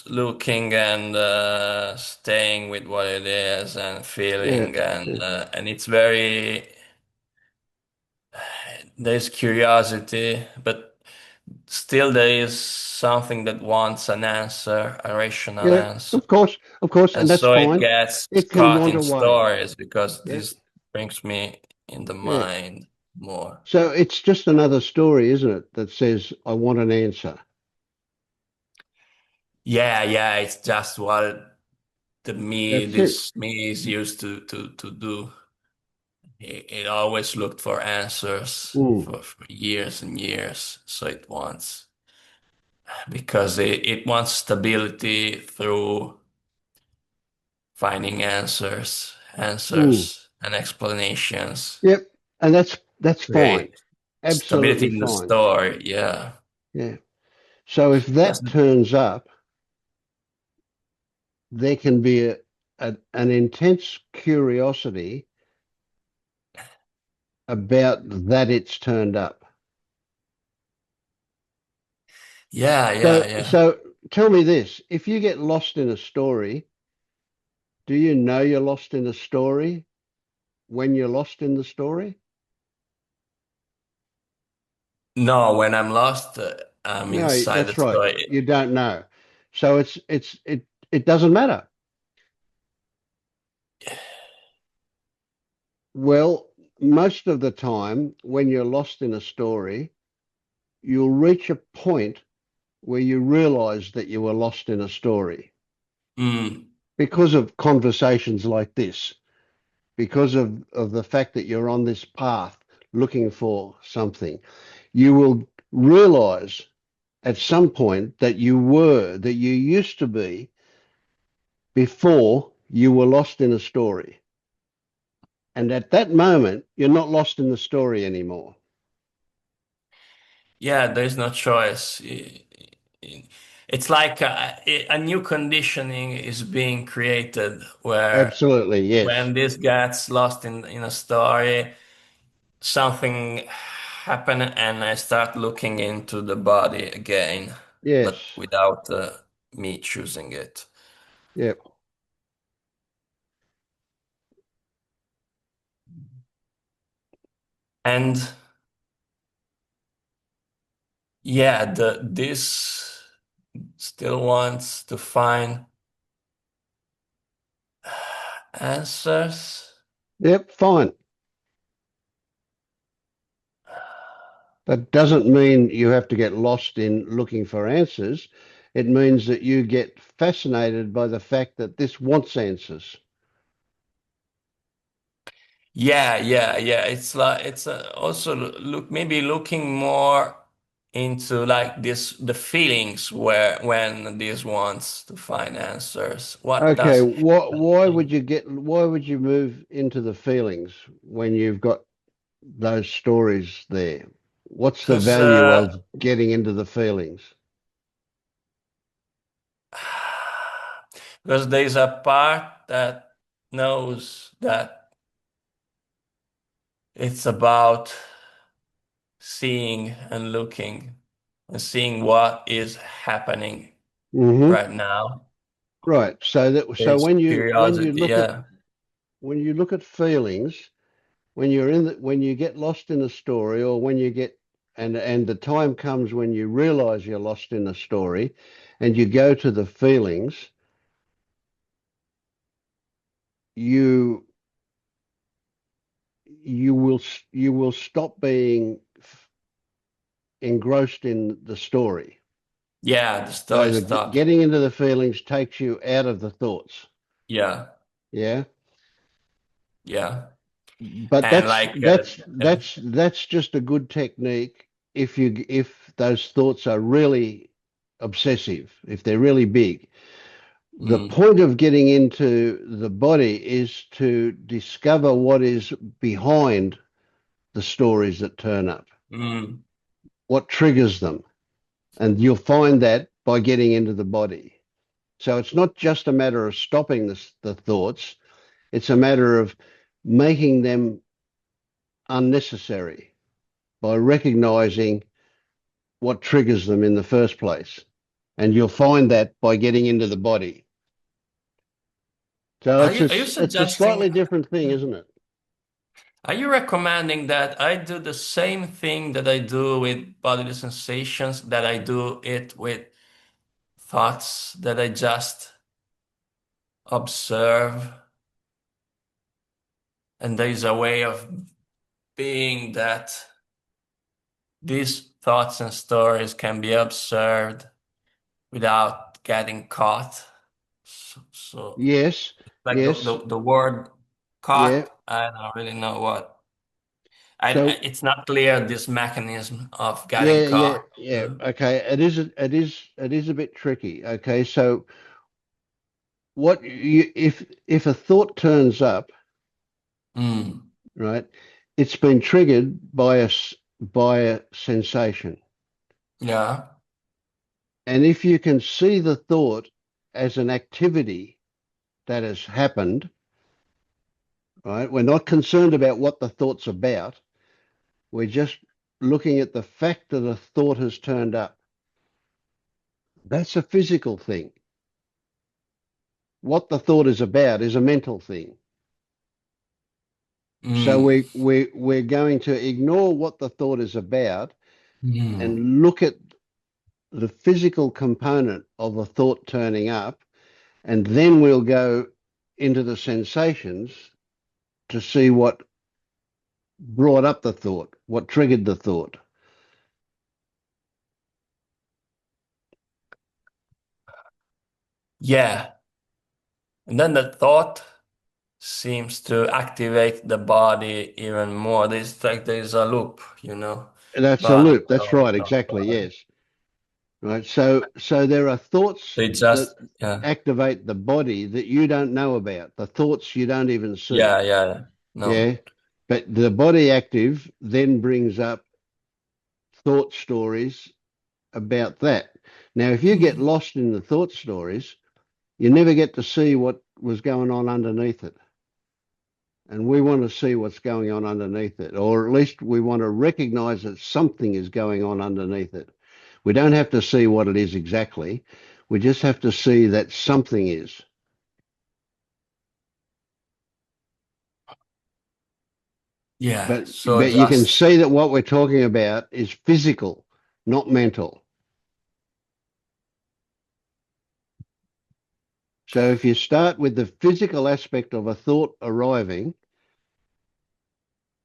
looking and staying with what it is and Yeah, feeling yeah. and it's very there's curiosity, but still there is something that wants an answer, a rational Yeah, answer. of course, And and that's so it fine. gets It can caught wander in away. stories because Yeah, this brings me in the yeah. mind more. So it's just another story, isn't it, that says, I want an answer. Yeah, yeah, it's just what That's it. this me is used to do. It always looked for answers Mm, for years and years. So it wants because it wants stability through finding mm. answers and explanations. Yep. And that's fine. Create stability Absolutely in the fine. story. Yeah. Yeah. So if Yes. that turns up, there can be an intense curiosity about that it's turned up. Yeah, yeah, So yeah. so tell me this, if you get lost in a story, do you know you're lost in a story when you're lost in the story? No, when I'm lost, I'm No, inside the that's right. story. You don't know. So it doesn't matter. Well, most of the time when you're lost in a story, you'll reach a point where you realize that you were lost in a story Mm. because of conversations like this, because of the fact that you're on this path looking for something. You will realize at some point that you used to be before you were lost in a story. And at that moment, you're not lost in the story anymore. Yeah, there's no choice. It's like a new conditioning is being created where Absolutely, yes. when this gets lost in a story, something happen and I start looking into the body again, but Yes. without me choosing it. Yep. And yeah, the this still wants to find answers. Yep, fine. That doesn't mean you have to get lost in looking for answers. It means that you get fascinated by the fact that this wants answers. Yeah, yeah, yeah. It's like it's also look maybe looking more into like this the feelings where when this wants to find answers. What Okay, does why would you move into the feelings when you've got those stories there? What's the because value of getting into the feelings? because there's a part that knows that it's about seeing and looking and seeing what is happening Hmm. right now. Right. So There's curiosity, yeah. when you look at feelings, when you get lost in a story, or when you get and the time comes when you realize you're lost in a story and you go to the feelings, you you will stop being engrossed in the story. Yeah, the So story stops. getting into the feelings takes you out of the thoughts. Yeah, Yeah. yeah. But And like that's just a good technique if those thoughts are really obsessive, if they're really big. The mm, point of getting into the body is to discover what is behind the stories that turn up, mm. what triggers them. And you'll find that by getting into the body. So it's not just a matter of stopping the thoughts, it's a matter of making them unnecessary by recognizing what triggers them in the first place. And you'll find that by getting into the body. So Are you it's a suggesting slightly different thing, isn't it? Are you recommending that I do the same thing that I do with bodily sensations, that I do it with thoughts, that I just observe, and there is a way of being that these thoughts and stories can be observed without getting caught? So Yes, like yes, the word yeah. caught, I don't really know what. So It's not clear this mechanism of getting yeah, yeah, caught. yeah. Okay, it is a bit tricky. Okay, so what you if a thought turns up, Mm. right, it's been triggered by a sensation. Yeah. And if you can see the thought as an activity that has happened, right, we're not concerned about what the thought's about. We're just looking at the fact that a thought has turned up. That's a physical thing. What the thought is about is a mental thing. So Mm. we're going to ignore what the thought is about Mm. and look at the physical component of a thought turning up, and then we'll go into the sensations to see what brought up the thought, what triggered the thought. Yeah. And then the thought seems to activate the body even more. There's a loop, you know. And that's a Body, loop. That's thought, right, thought, exactly. body. Yes. Right. So there are thoughts They that just, yeah. activate the body that you don't know about, the thoughts you don't even Yeah, see. yeah. Yeah. No. But the body active then brings up thought stories about that. Now, if you get Mm. lost in the thought stories, you never get to see what was going on underneath it. And we want to see what's going on underneath it, or at least we want to recognize that something is going on underneath it. We don't have to see what it is exactly. We just have to see that something is. Yeah. But So but you can just, see that what we're talking about is physical, not mental. So if you start with the physical aspect of a thought arriving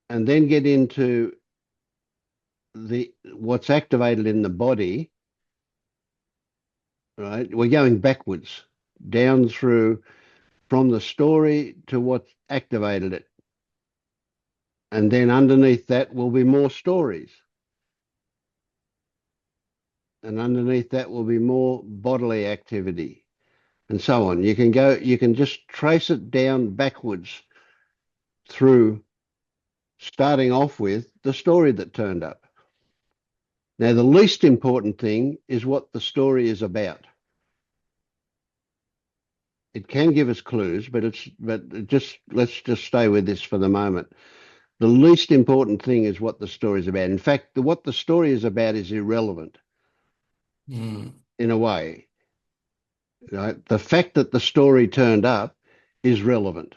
and then get into the what's activated in the body, right? We're going backwards down through from the story to what activated it. And then underneath that will be more stories. And underneath that will be more bodily activity and so on. You can just trace it down backwards through starting off with the story that turned up. Now, the least important thing is what the story is about. It can give us clues, but just let's just stay with this for the moment. The least important thing is what the story is about. In fact, what the story is about is irrelevant mm. in a way. Right? The fact that the story turned up is relevant,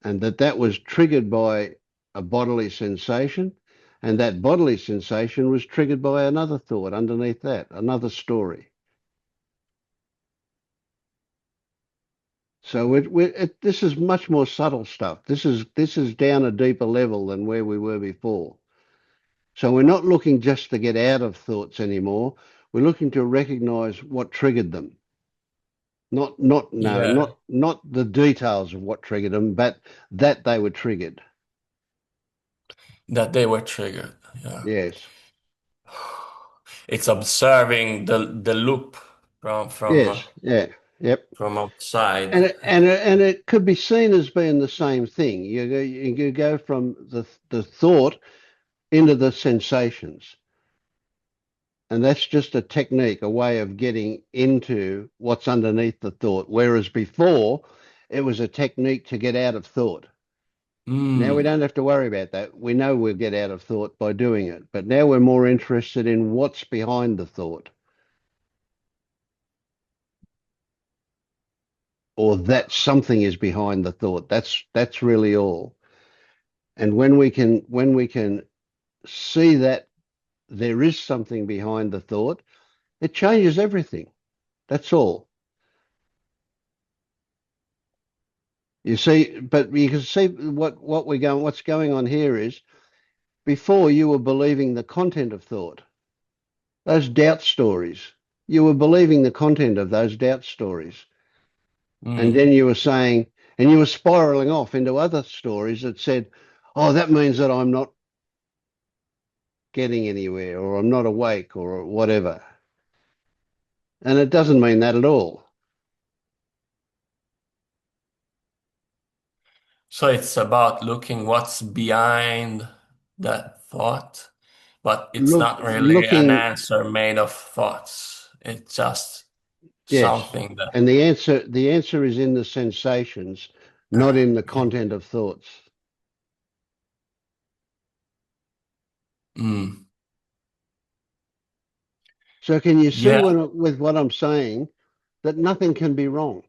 and that was triggered by a bodily sensation, and that bodily sensation was triggered by another thought underneath that, another story. So this is much more subtle stuff. This is down a deeper level than where we were before. So we're not looking just to get out of thoughts anymore. We're looking to recognize what triggered them. Not no, Yeah. not the details of what triggered them, but that they were triggered. That they were triggered. Yeah. Yes. It's observing the loop Yes. Yeah. Yep. from outside. And it could be seen as being the same thing. You go from the thought into the sensations. And that's just a technique, a way of getting into what's underneath the thought. Whereas before, it was a technique to get out of thought. Now we Mm. don't have to worry about that. We know we'll get out of thought by doing it. But now we're more interested in what's behind the thought. or that something is behind the thought. That's really all. And when we can see that there is something behind the thought, it changes everything. That's all. You see, but you can see what's going on here is before you were believing the content of thought, those doubt stories. You were believing the content of those doubt stories. And Mm. then you were saying, and you were spiraling off into other stories that said, oh, that means that I'm not getting anywhere or I'm not awake or whatever. And it doesn't mean that at all. So it's about looking what's behind that thought, but it's not really an Looking, answer made of thoughts. It's just yes. something that, And the answer is in the sensations, not in the yeah. content of thoughts. Mm. So can you see Yeah. with what I'm saying that nothing can be wrong?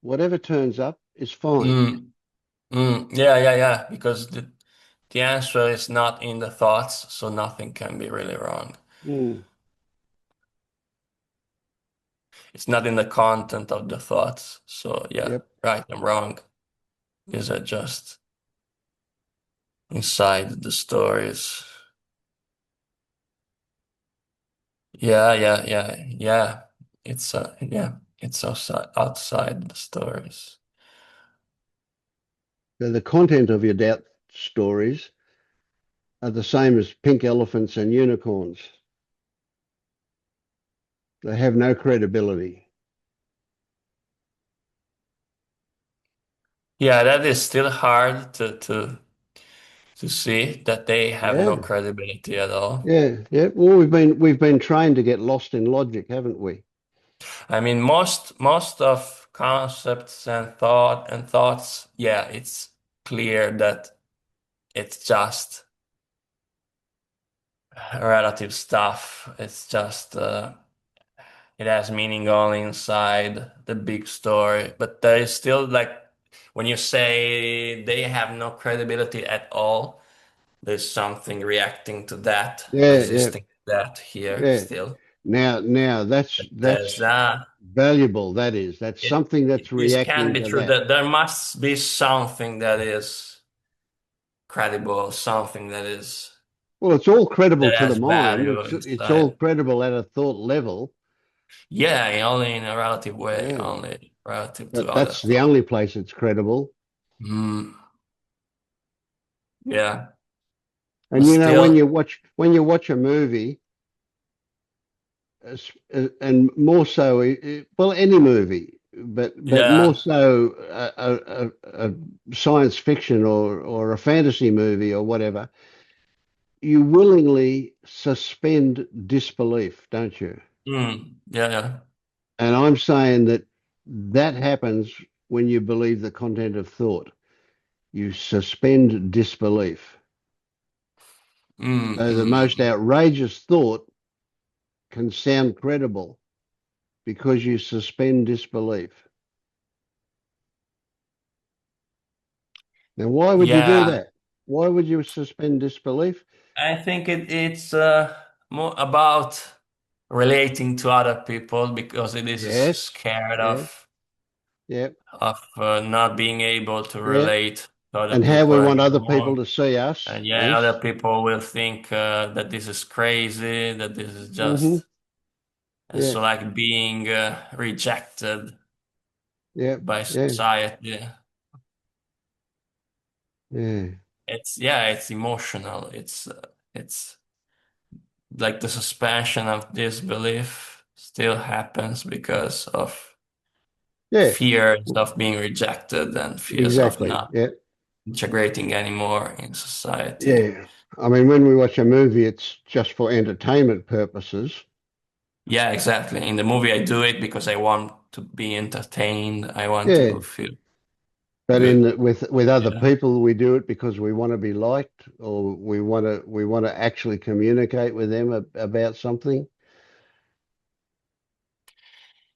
Whatever turns up is fine. Mm. Mm. Yeah, yeah, yeah. Because the answer is not in the thoughts, so nothing can be really wrong. Mm, It's not in the content of the thoughts. So yeah, yep. right and wrong. These are just inside the stories. Yeah, yeah, yeah, yeah. It's outside the stories. So the content of your doubt stories are the same as pink elephants and unicorns. They have no credibility. Yeah, that is still hard to see that they have no Yeah, credibility at all. yeah, yeah. Well, we've been trained to get lost in logic, haven't we? I mean, most of concepts and thoughts, yeah, it's clear that it's just relative stuff. It's just it has meaning only inside the big story. But there is still like when you say they have no credibility at all, there's something reacting to that, Yeah, yeah, resisting that here yeah. still. Now It that's says that valuable. That's it, something that's this can reacting be to true. that. That there must be something that is credible, something Well, it's all credible that to the has mind. value It's all inside. credible at a thought level. Yeah, only in a relative way, Yeah, only relative to but other that's the thoughts. only place it's credible. Mm, yeah, but And when still, you watch a movie, and more so, well, any movie, but more yeah. so a science fiction or a fantasy movie or whatever, you willingly suspend disbelief, don't you? Yeah, yeah. And I'm saying that that happens when you believe the content of thought. You suspend disbelief. So the most Mm. outrageous thought can sound credible because you suspend disbelief. Now, why would you do Yeah, that? Why would you suspend disbelief? I think it's more about relating to other people because it is Yes, scared yeah, of yeah, not being able to yeah. relate to other And how we people want other people anymore. to see us. And yeah, other Yes. people will think that this is crazy, that this is Hmm. just Yeah, so like being rejected yeah, by yeah, society. yeah, It's emotional. It's like the suspension of disbelief still happens because of yeah. fears of being rejected and fears of Exactly. not Yeah, integrating anymore in society. yeah. I mean, when we watch a movie, it's just for entertainment purposes. Yeah, exactly. In the movie, I do it because I want to be entertained. I want Yeah, to feel but good. with other Yeah. people, we do it because we want to be liked, or we want to actually communicate with them about something.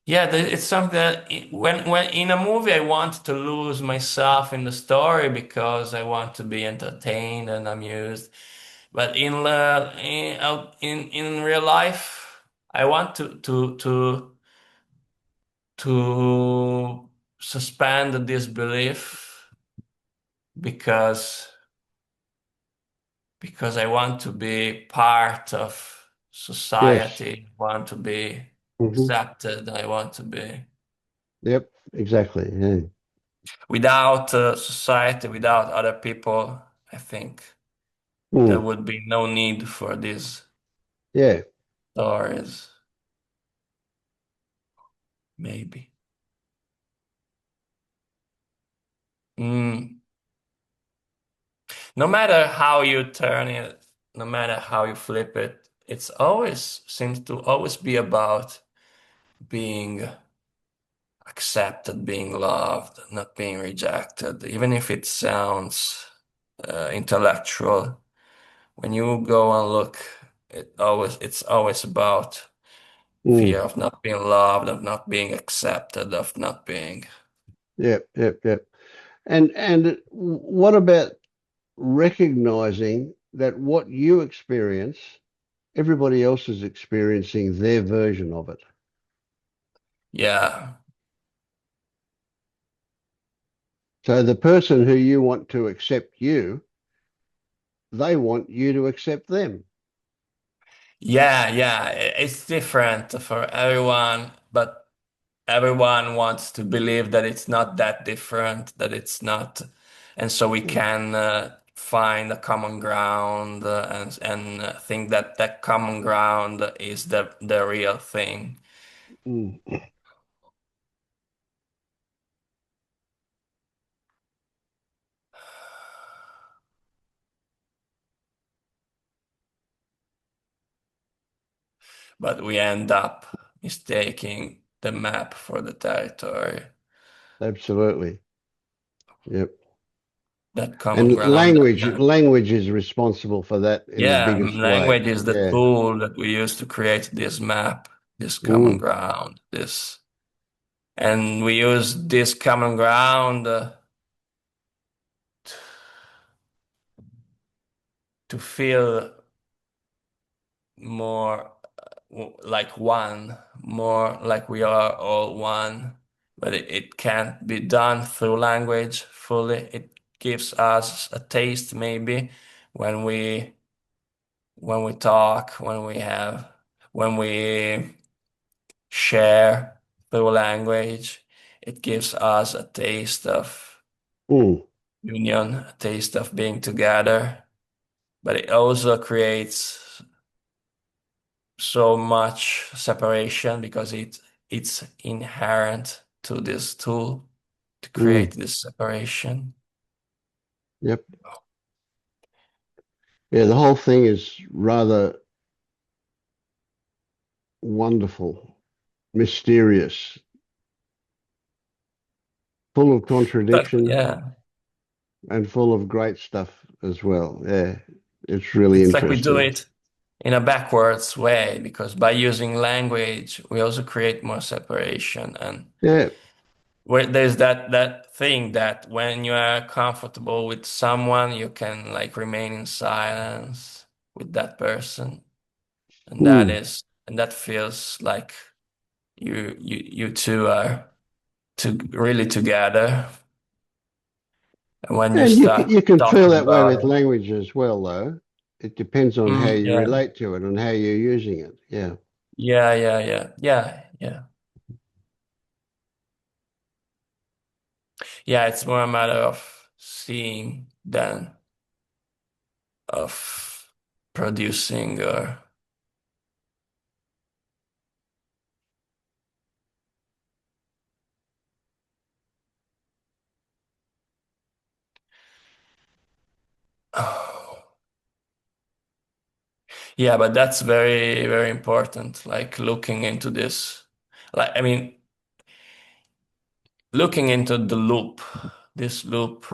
Yeah, it's something that when in a movie I want to lose myself in the story because I want to be entertained and amused. But in real life, I want to suspend the disbelief because I want to be part of Yes. society, want to be Hmm. accepted, I want to be. Yep. Exactly. Yeah. Without society, without other people, I think there Mm. would be no need for these Yeah. stories, maybe. Mm. No matter how you turn it, no matter how you flip it, it's always seems to always be about being accepted, being loved, not being rejected, even if it sounds intellectual. When you go and look, it's always about Mm. fear of not being loved, of not being accepted, of not being. Yep. Yep. Yep. And what about recognizing that what you experience, everybody else is experiencing their version of it. Yeah. So the person who you want to accept you, they want you to accept them. Yeah, yeah. It's different for everyone, but everyone wants to believe that it's not that different, that it's not, and so we Mm. can find a common ground and think that that common ground is the real thing. Mm. But we end up mistaking the map for the territory. Absolutely. Yep. That common And ground. language is responsible for that in the Yeah, biggest way. language is the Yeah. tool that we use to create this map, this common Mm. ground, this, and we use this common ground to feel more like one, more like we are all one. But it can't be done through language fully. It gives us a taste maybe when we talk, when we share through language. It gives us a taste of Mm. union, a taste of being together, but it also creates so much separation because it's inherent to this tool to create Mm. this separation. Yep. Yeah, the whole thing is rather wonderful, mysterious, full of But contradiction yeah, and full of great stuff as well. Yeah, it's really it's like we do interesting. it in a backwards way because by using language, we also create more separation. And Yeah. where there's that thing that when you are comfortable with someone, you can like remain in silence with that person, and Mm. that feels like you two are really together. And when you And start you can feel talking that way about with it, language as well, though. It depends on how you yeah, relate to it and how you're using it. Yeah. yeah, yeah, yeah, yeah, yeah, yeah. It's more a matter of seeing than of producing or. Yeah, but that's very, very important. Like looking into this, like, I mean, looking into the loop, this loop,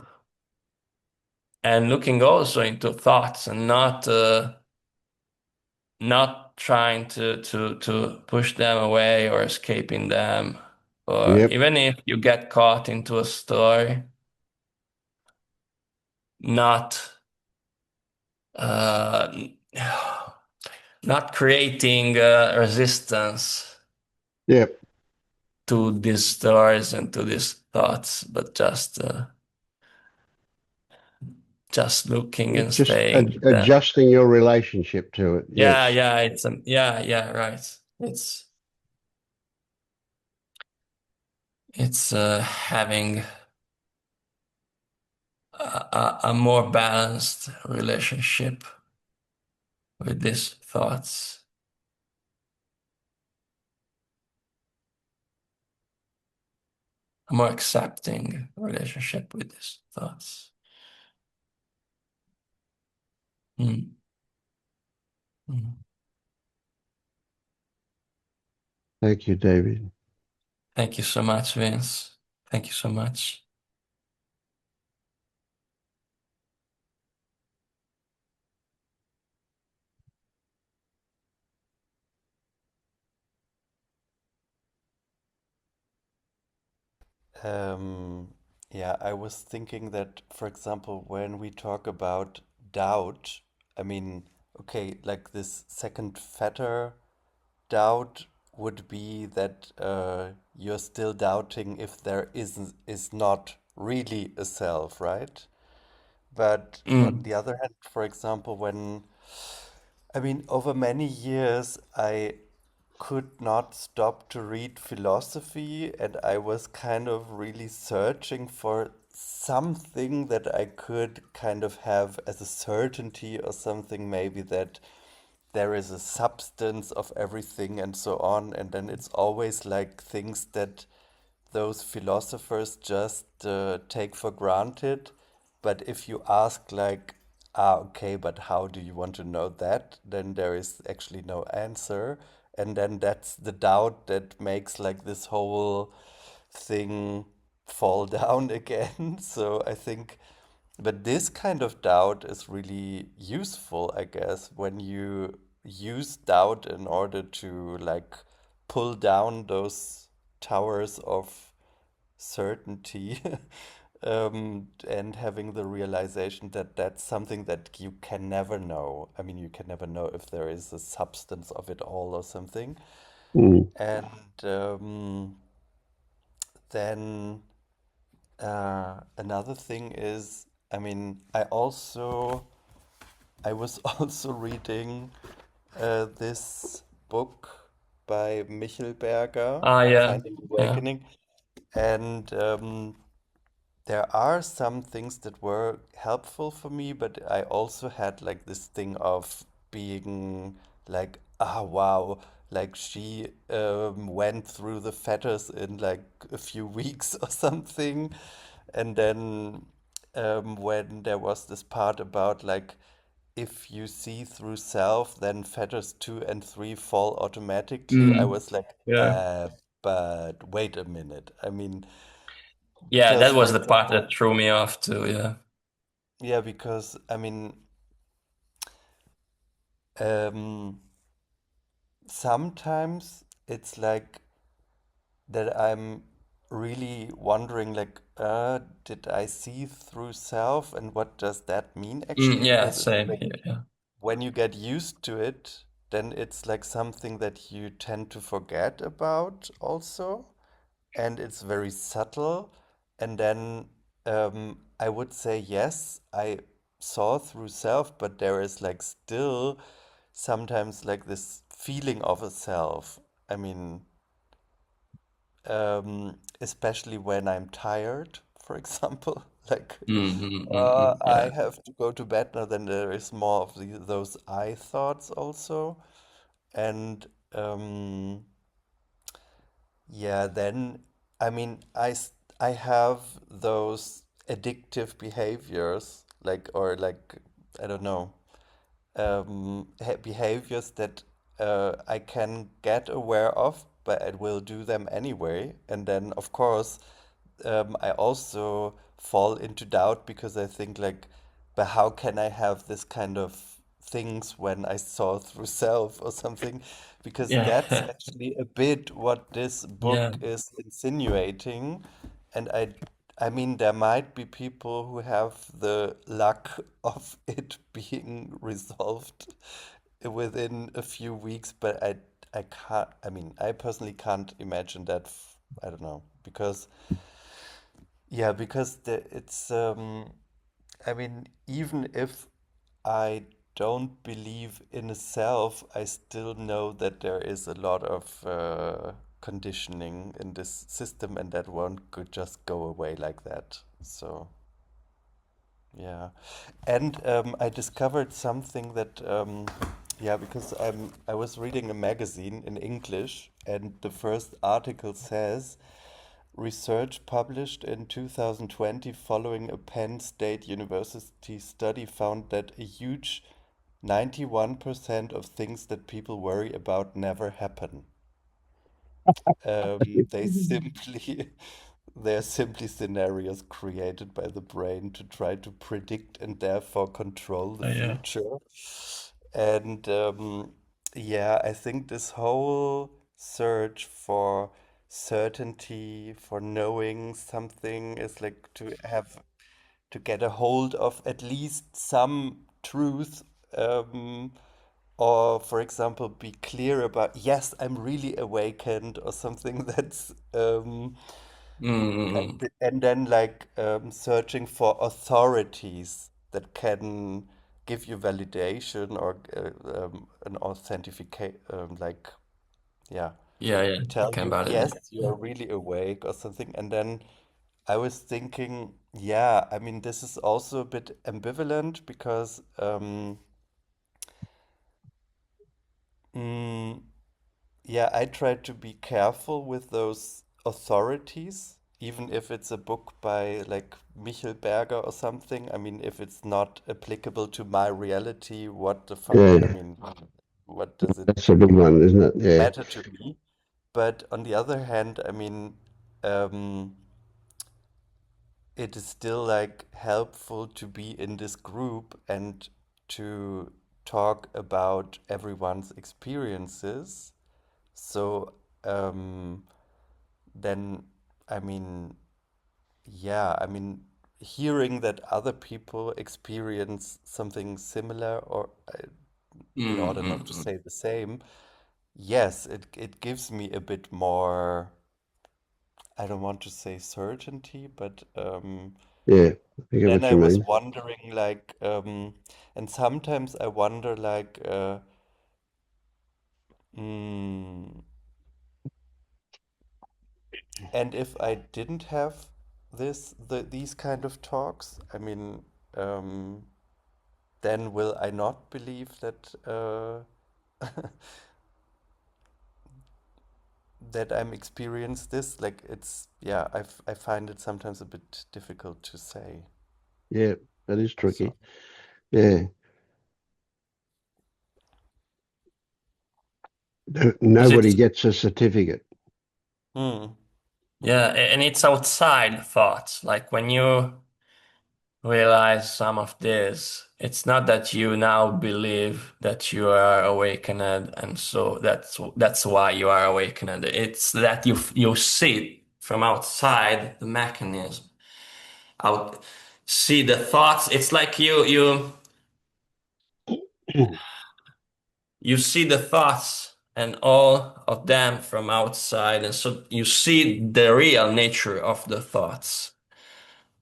and looking also into thoughts and not not trying to push them away or escaping them, or Yep. even if you get caught into a story, not uh, not creating resistance Yep. to these stories and to these thoughts, but just looking and Just staying with them. adjusting your relationship to it. Yeah, Yes. yeah, yeah, right. It's having a more balanced relationship with these thoughts, a more accepting relationship with these thoughts. Mm, mm. Thank you, David. Thank you so much, Vince. Thank you so much. Um, yeah, I was thinking that, for example, when we talk about doubt, I mean, okay, like this second factor doubt would be that you're still doubting if there is not really a self, right? But on Mm, the other hand, for example, when I mean, over many years, I could not stop to read philosophy, and I was kind of really searching for something that I could kind of have as a certainty or something, maybe that there is a substance of everything and so on. And then it's always like things that those philosophers just take for granted. But if you ask, like, okay, but how do you want to know that? Then there is actually no answer. And then that's the doubt that makes like this whole thing fall down again. So I think, but this kind of doubt is really useful, I guess, when you use doubt in order to like pull down those towers of certainty and having the realization that that's something that you can never know. I mean, you can never know if there is a substance of it all or something. Mm. And then another thing is, I mean, I was also reading this book by Michel Berger, yeah, Finding yeah. Awakening, and there are some things that were helpful for me, but I also had like this thing of being like, ah, wow, like she went through the fetters in like a few weeks or something. And then when there was this part about like, if you see through self, then fetters 2 and 3 fall automatically. I Mm, was like, yeah. but wait a minute. I mean, Yeah, because that for was the part example, that threw me off too, yeah. yeah, because I mean, um, sometimes it's like that I'm really wondering, like, did I see through self, and what does that mean actually? Yeah, Because it's same like here, yeah. when you get used to it, then it's like something that you tend to forget about also, and it's very subtle. And then I would say, yes, I saw through self, but there is like still sometimes like this feeling of a self. I mean, especially when I'm tired, for example, like I Yeah. have to go to bed now, then there is more of those I thoughts also. And yeah, then I mean, I have those addictive behaviors, like, or like, I don't know, behaviors that I can get aware of, but I will do them anyway. And then, of course, I also fall into doubt because I think, like, but how can I have this kind of things when I saw through self or something, because that's Yeah. actually a bit what this Yeah. book is insinuating. And I mean, there might be people who have the luck of it being resolved within a few weeks, but I can't, I mean, I personally can't imagine that. I don't know, because yeah, because I mean, even if I don't believe in a self, I still know that there is a lot of conditioning in this system, and that won't just go away like that. So, yeah. And I discovered something that, yeah, because I was reading a magazine in English, and the first article says, research published in 2020 following a Penn State University study found that a huge 91% of things that people worry about never happen. They simply they're simply scenarios created by the brain to try to predict and therefore control the Yeah. future. And yeah, I think this whole search for certainty, for knowing something is like to get a hold of at least some truth, um, or for example, be clear about, yes, I'm really awakened, or something that's Mm-mm. and then like searching for authorities that can give you validation or an authentication, like, yeah, Yeah, yeah. I tell can you, validate. yes, you're really awake or something. And then I was thinking, yeah, I mean, this is also a bit ambivalent because mm, yeah, I try to be careful with those authorities, even if it's a book by like Michel Berger or something. I mean, if it's not applicable to my reality, what the fuck? I Yeah, mean, what does it that's a big one, isn't it? Yeah, matter to me? But on the other hand, I mean, um, it is still like helpful to be in this group and to talk about everyone's experiences. So, then, I mean, yeah, I mean, hearing that other people experience something similar, or in order not to Mm-mm. say the same, yes, it gives me a bit more, I don't want to say certainty, but yeah. I get then what I you was mean. wondering, like, and sometimes I wonder, like, mm, and if I didn't have these kind of talks, I mean, then will I not believe that that I'm experienced this? Like, it's, yeah, I find it sometimes a bit difficult to say. Yeah, that is So, tricky. Yeah, Because nobody it's, gets a certificate. hmm, yeah, and it's outside thoughts. Like when you realize some of this, it's not that you now believe that you are awakened, and so that's why you are awakened. It's that you see from outside the mechanism, out see the thoughts. It's like you see the thoughts and all of them from outside, and so you see the real nature of the thoughts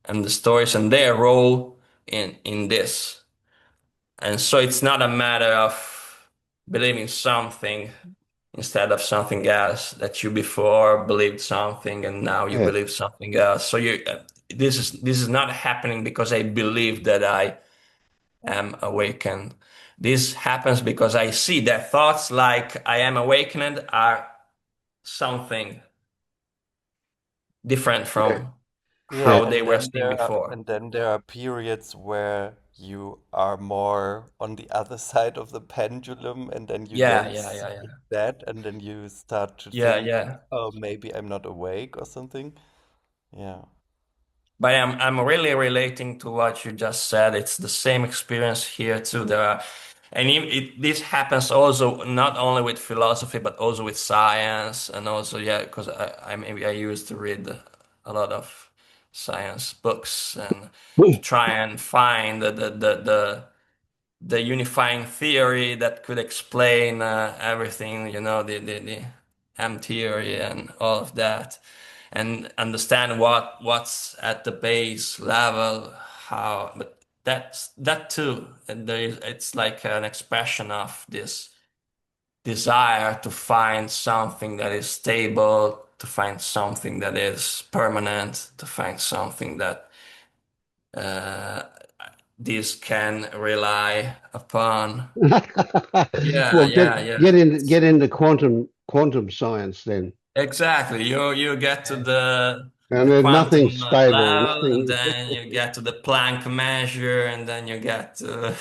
and the stories and their role in this. And so it's not a matter of believing something instead of something else, that you before believed something and now you Yeah, believe something else. So this is not happening because I believe that I am awakened. This happens because I see that thoughts like I am awakened are something different yeah, from yeah, how they were seen before. and then there are periods where you are more on the other side of the pendulum, and then you Yeah, don't yeah, see yeah, yeah. that, and then you start to Yeah, think, yeah. oh, maybe I'm not awake or something. Yeah. But I'm really relating to what you just said. It's the same experience here too. There are And this happens also not only with philosophy, but also with science, and also because I used to read a lot of science books and to try and find the unifying theory that could explain everything, the M theory and all of that, and understand what's at the base level, but that too, and it's like an expression of this desire to find something that is stable, to find something that is permanent, to find something that uh, this can rely upon. Yeah, Well, yeah, yeah. get into quantum science then. Exactly. You get to the And there's nothing quantum stable, level, and nothing. then you get to the Planck measure, and then you get to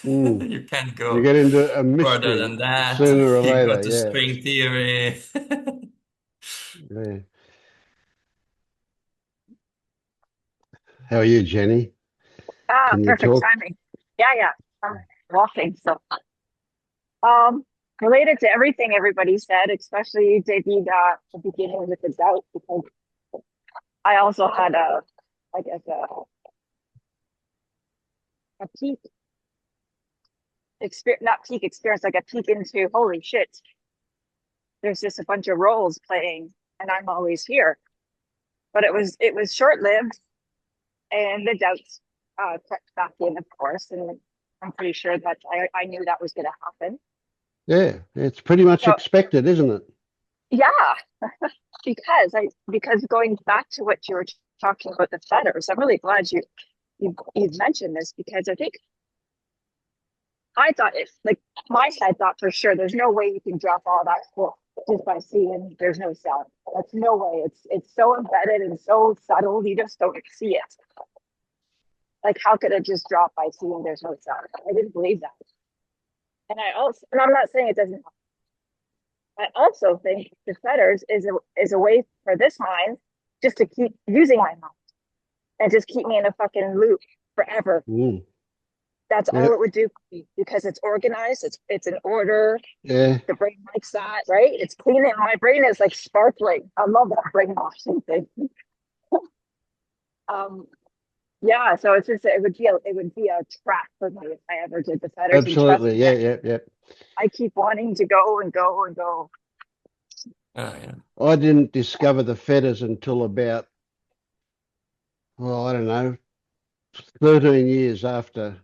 Mm. you can't You go get into a further mystery than that. sooner or You go later. to Yeah. string theory. Yeah. How are you, Jenny? Ah, Can you perfect talk? timing. Yeah, yeah. I'm walking. So, um, related to everything everybody said, especially you did the beginning with the doubt, because I also had I guess a peak experience, not peak experience, like a peek into holy shit. There's just a bunch of roles playing, and I'm always here. But it was short lived, and the doubts crept back in, of course, and I'm pretty sure that I knew that was going to happen. Yeah, it's pretty much So expected, isn't it? yeah, because going back to what you were talking about the fetters, I'm really glad you've mentioned this, because I think I thought it like my head thought for sure there's no way you can drop all that stuff just by seeing there's no sound. That's no way. It's so embedded and so subtle you just don't see it. Like how could it just drop by seeing there's no sound? I didn't believe that. And I'm not saying it doesn't. I also think the fetters is a way for this mind just to keep using my mind and just keep me in a fucking loop forever. Mm. That's Yeah, all it would do for me, because it's organized, it's in order. yeah, The brain likes that, right? It's cleaning. My brain is like sparkling. I love that brainwashing thing. Um, yeah, so it's just it would be a trap for me if I ever did the fetters. And trust absolutely. me, Yeah, yeah, yeah. I keep wanting to go and go and go. Yeah. I didn't discover the fetters until about, well, I don't know, 13 years after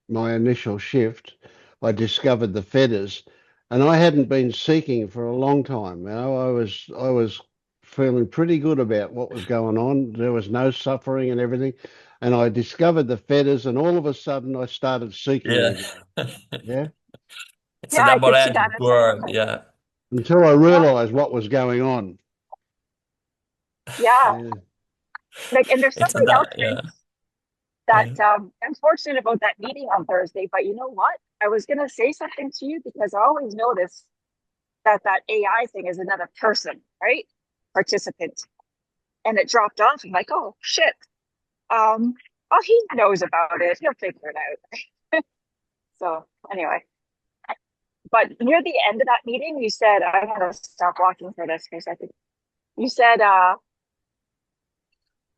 my initial shift. I discovered the fetters, and I hadn't been seeking for a long time. I was feeling pretty good about what was going on. There was no suffering and everything, and I discovered the fetters, and all of a sudden I started seeking Yeah. again. Yeah, It's a Yeah, I could see that double-edged as well. sword. Yeah. until I Yeah, realized what was going on. yeah. Yeah. Like, and there's It's a something du else, yeah. Vince, that Yeah. I'm fortunate about that meeting on Thursday. But you know what? I was gonna say something to you, because I always notice that AI thing is another person, right? Participant. And it dropped off. I'm like, oh shit. Um, oh, he knows about it. He'll figure it out. So anyway, but near the end of that meeting, you said, I gotta stop walking for this for a second. You said,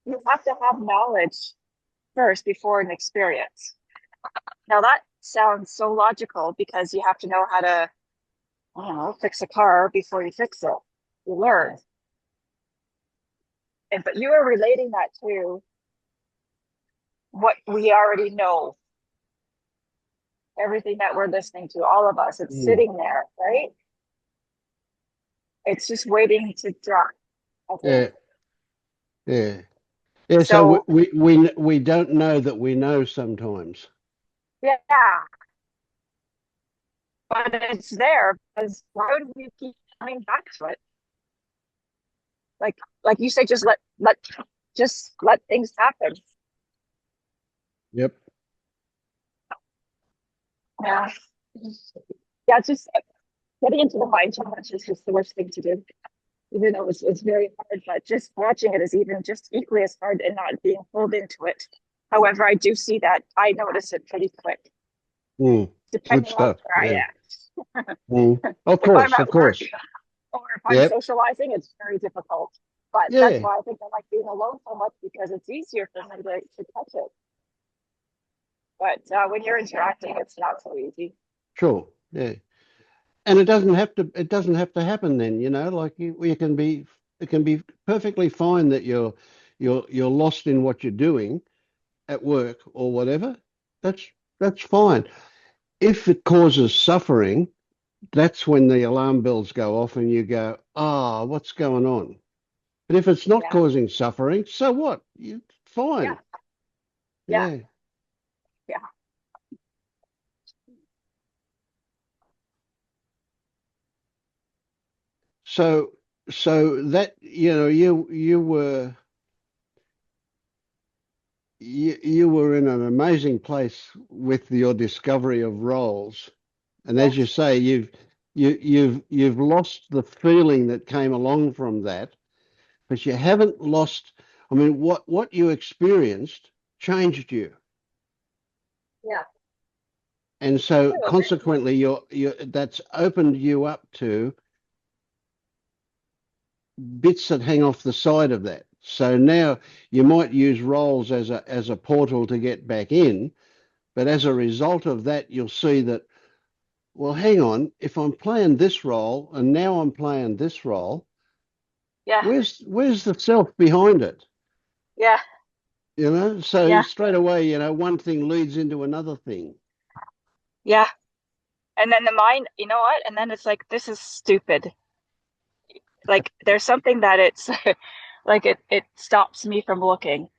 you have to have knowledge first before an experience. Now that sounds so logical, because you have to know how to, I don't know, fix a car before you fix it. You learn. But you are relating that to what we already know, everything that we're listening to, all of us, it's Mm. sitting there, right? It's just waiting to drop, I think. Yeah, yeah, yeah. So we, So, we we we don't know that we know sometimes. yeah, but it's there, because why do we keep coming back to it? Like, like you say, just let things happen. Yep. Yeah. Yeah, just getting into the mind too much is just the worst thing to do. Even though it's very hard, but just watching it is even just equally as hard, and not being pulled into it. However, I do see that I notice it pretty quick. Mm. Good depending on stuff. where Yeah. I am. Of If I'm course, of at work course. or if I'm Yep. socializing, it's very difficult. But that's Yeah. why I think I like being alone so much, because it's easier for me to catch it. But when you're interacting, it's not so easy. Sure. Yeah. And it doesn't have to happen then, like you can be it can be perfectly fine that you're lost in what you're doing at work or whatever. That's fine. If it causes suffering, that's when the alarm bells go off and you go, ah, what's going on? But if it's not Yeah, causing suffering, so what? You yeah, fine. yeah, Yeah. yeah. So that you were in an amazing place with your discovery of roles. And as you Yes, say, you've lost the feeling that came along from that, but you haven't lost. I mean, what you experienced changed you, yeah. and so True. consequently, that's opened you up to bits that hang off the side of that. So now you might use roles as a portal to get back in, but as a result of that, you'll see that, well, hang on, if I'm playing this role and now I'm playing this role, Yeah, where's the self behind it? yeah, So yeah, straight away, one thing leads into another thing. yeah. And then the mind, you know what? And then it's like, this is stupid. Like there's something that it's like it stops me from looking.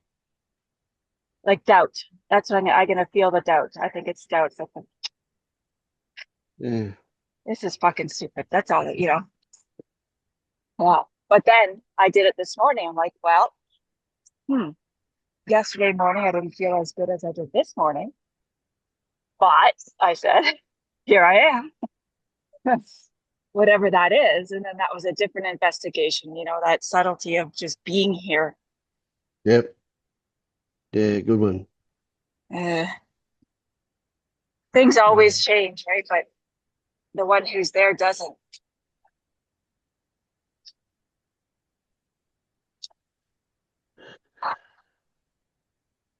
Like doubt. That's when I'm gonna feel the doubt. I think it's doubt. It's like, Yeah. this is fucking stupid. That's all. Wow. But then I did it this morning. I'm like, well, hmm. Yesterday morning I didn't feel as good as I did this morning. But I said, here I am. Whatever that is. And then that was a different investigation, that subtlety of just being here. Yep. Yeah, good one. Uh, things always Yeah. change, right? But the one who's there doesn't.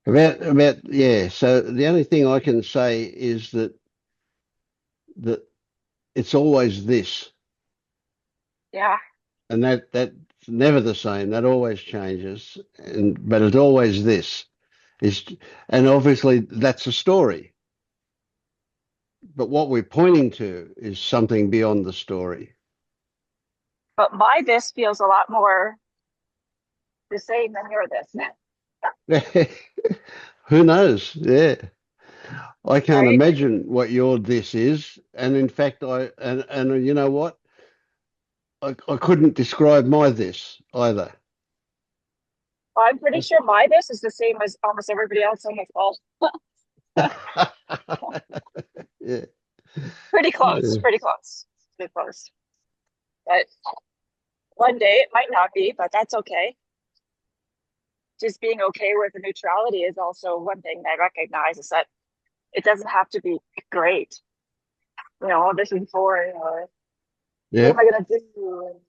Yeah. So the only thing I can say is that it's always this, Yeah. and that's never the same. That always changes, but it's always this. Is and obviously that's a story. But what we're pointing to is something beyond the story. But my this feels a lot more the same than your this, Who knows? Yeah. I can't right? imagine what your this is. And in fact, and you know what? I couldn't describe my this either. I'm pretty sure my this is the same as almost everybody else on the call. Yeah. Pretty close, Yeah. pretty close, pretty close. But one day it might not be, but that's okay. Just being okay with the neutrality is also one thing that I recognize, is that it doesn't have to be great. This is boring, or what am Yep. I gonna do? And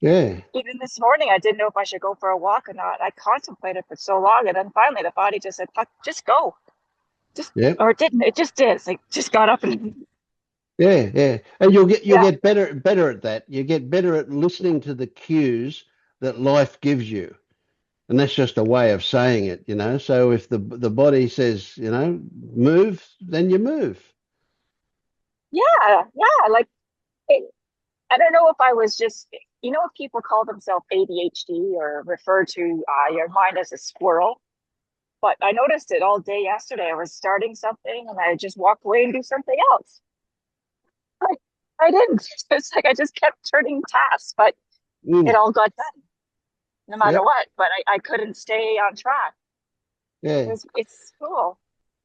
Yeah. even this morning, I didn't know if I should go for a walk or not. I contemplated for so long, and then finally the body just said, "Fuck, just go." Just Yep. or it didn't. It just did. It's like just got up and Yeah. Yeah. And you'll yeah, get better at that. You get better at listening to the cues that life gives you. And that's just a way of saying it. So if the body says, move, then you move. yeah, yeah. Like it, I don't know if I was just, if people call themselves ADHD or refer to your mind as a squirrel. But I noticed it all day yesterday. I was starting something and I just walked away and do something else. Like I didn't. It's like I just kept turning tasks, but it Mm. all got done no matter Yep. what. But I couldn't stay on track. Yeah. It's cool.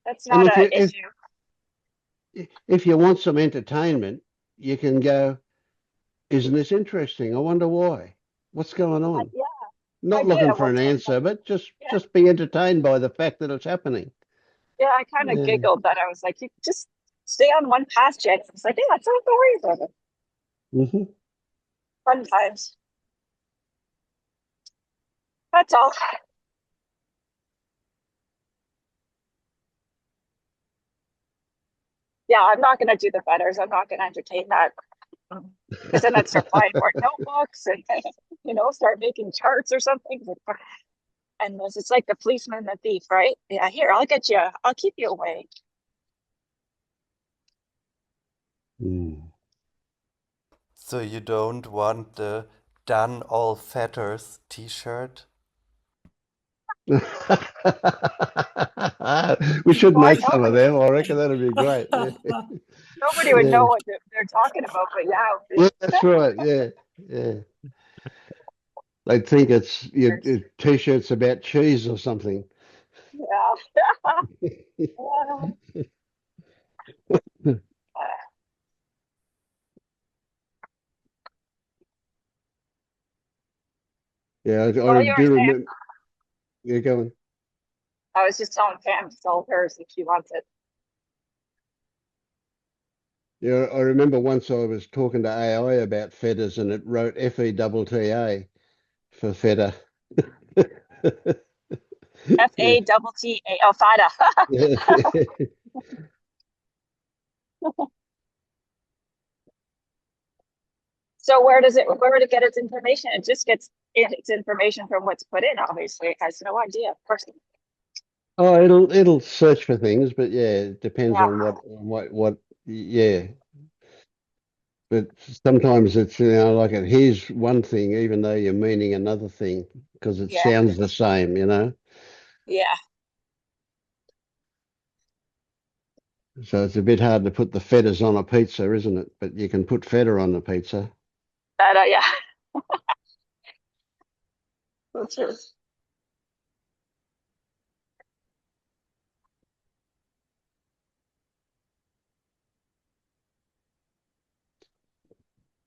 That's And not if an you if issue. if you want some entertainment, you can go, isn't this interesting? I wonder why. What's going on? Yeah, I Not did looking at for one an time. answer, but just Yeah, just be entertained by the fact that it's happening. yeah. I kind of Yeah. giggled, but I was like, you just stay on one path, Jen. It's like, yeah, don't worry about it. Mm-hmm. Fun times. That's all. Yeah, I'm not going to do the feathers. I'm not going to entertain that. Because then I'd start buying more notebooks and, start making charts or something. And it's like the policeman and the thief, right? Yeah, here, I'll get you. I'll keep you away. Mm. So you don't want the done all feathers t-shirt? We should Why make some of nobody? them. I reckon that'd be great. Yeah. Nobody would Yeah. know what they're talking about, but yeah. Yeah, that's right. Yeah. Yeah. They'd think it's your t-shirts about cheese or something. Yeah. Yeah, Well, I you were do saying, remember. Yeah, going. I was just telling Pam to sell hers if she wants it. Yeah, I remember once I was talking to AI about fetters, and it wrote FETTA for feta. Yeah. FATTA. Oh, fada. Yeah. So where would it get its information? It just gets its information from what's put in, obviously. It has no idea, of course. Oh, it'll search for things, but yeah, it depends Yeah. on what. Yeah, but sometimes it's like it hears one thing even though you're meaning another thing because it Yeah. sounds the same, you know. Yeah. So it's a bit hard to put the fetters on a pizza, isn't it? But you can put feta on the pizza. That, yeah. That's true.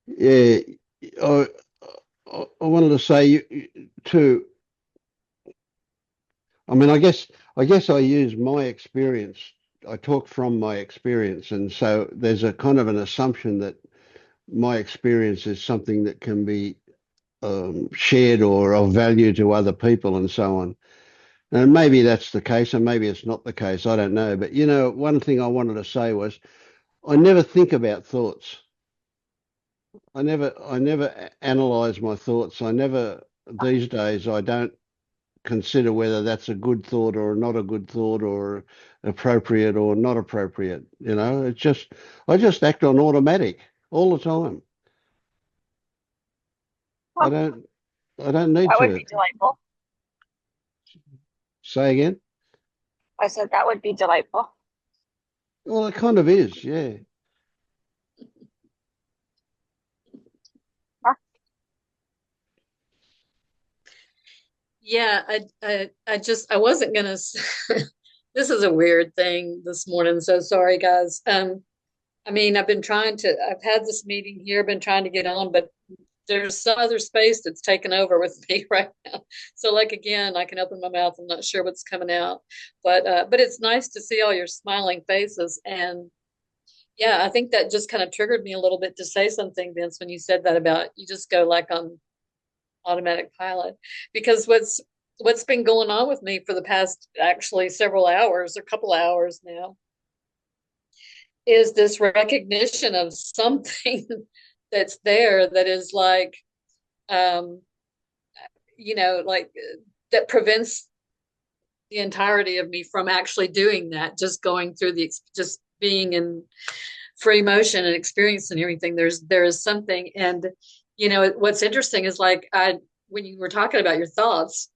Yeah, I I wanted to say too. I mean, I guess I use my experience. I talk from my experience, and so there's a kind of an assumption that my experience is something that can be shared or of value to other people, and so on. And maybe that's the case, and maybe it's not the case. I don't know. But one thing I wanted to say was I never think about thoughts. I never analyze my thoughts. These days, I don't consider whether that's a good thought or not a good thought or appropriate or not appropriate. I just act on automatic all the time. I Well, don't, I don't need that would to be delightful. say again. I said that would be delightful. Well, it kind of is, yeah. Huh? Yeah, I wasn't gonna. This is a weird thing this morning, so sorry, guys. I mean, I've had this meeting here, been trying to get on, but there's some other space that's taken over with me right now. So, like again, I can open my mouth. I'm not sure what's coming out, but it's nice to see all your smiling faces. And yeah, I think that just kind of triggered me a little bit to say something, Vince, when you said that about you just go like on automatic pilot, because what's been going on with me for the past actually several hours, a couple hours now, is this recognition of something that's there that is like um like that prevents the entirety of me from actually doing that, just going through just being in free motion and experiencing everything. There is something. And what's interesting is like when you were talking about your thoughts,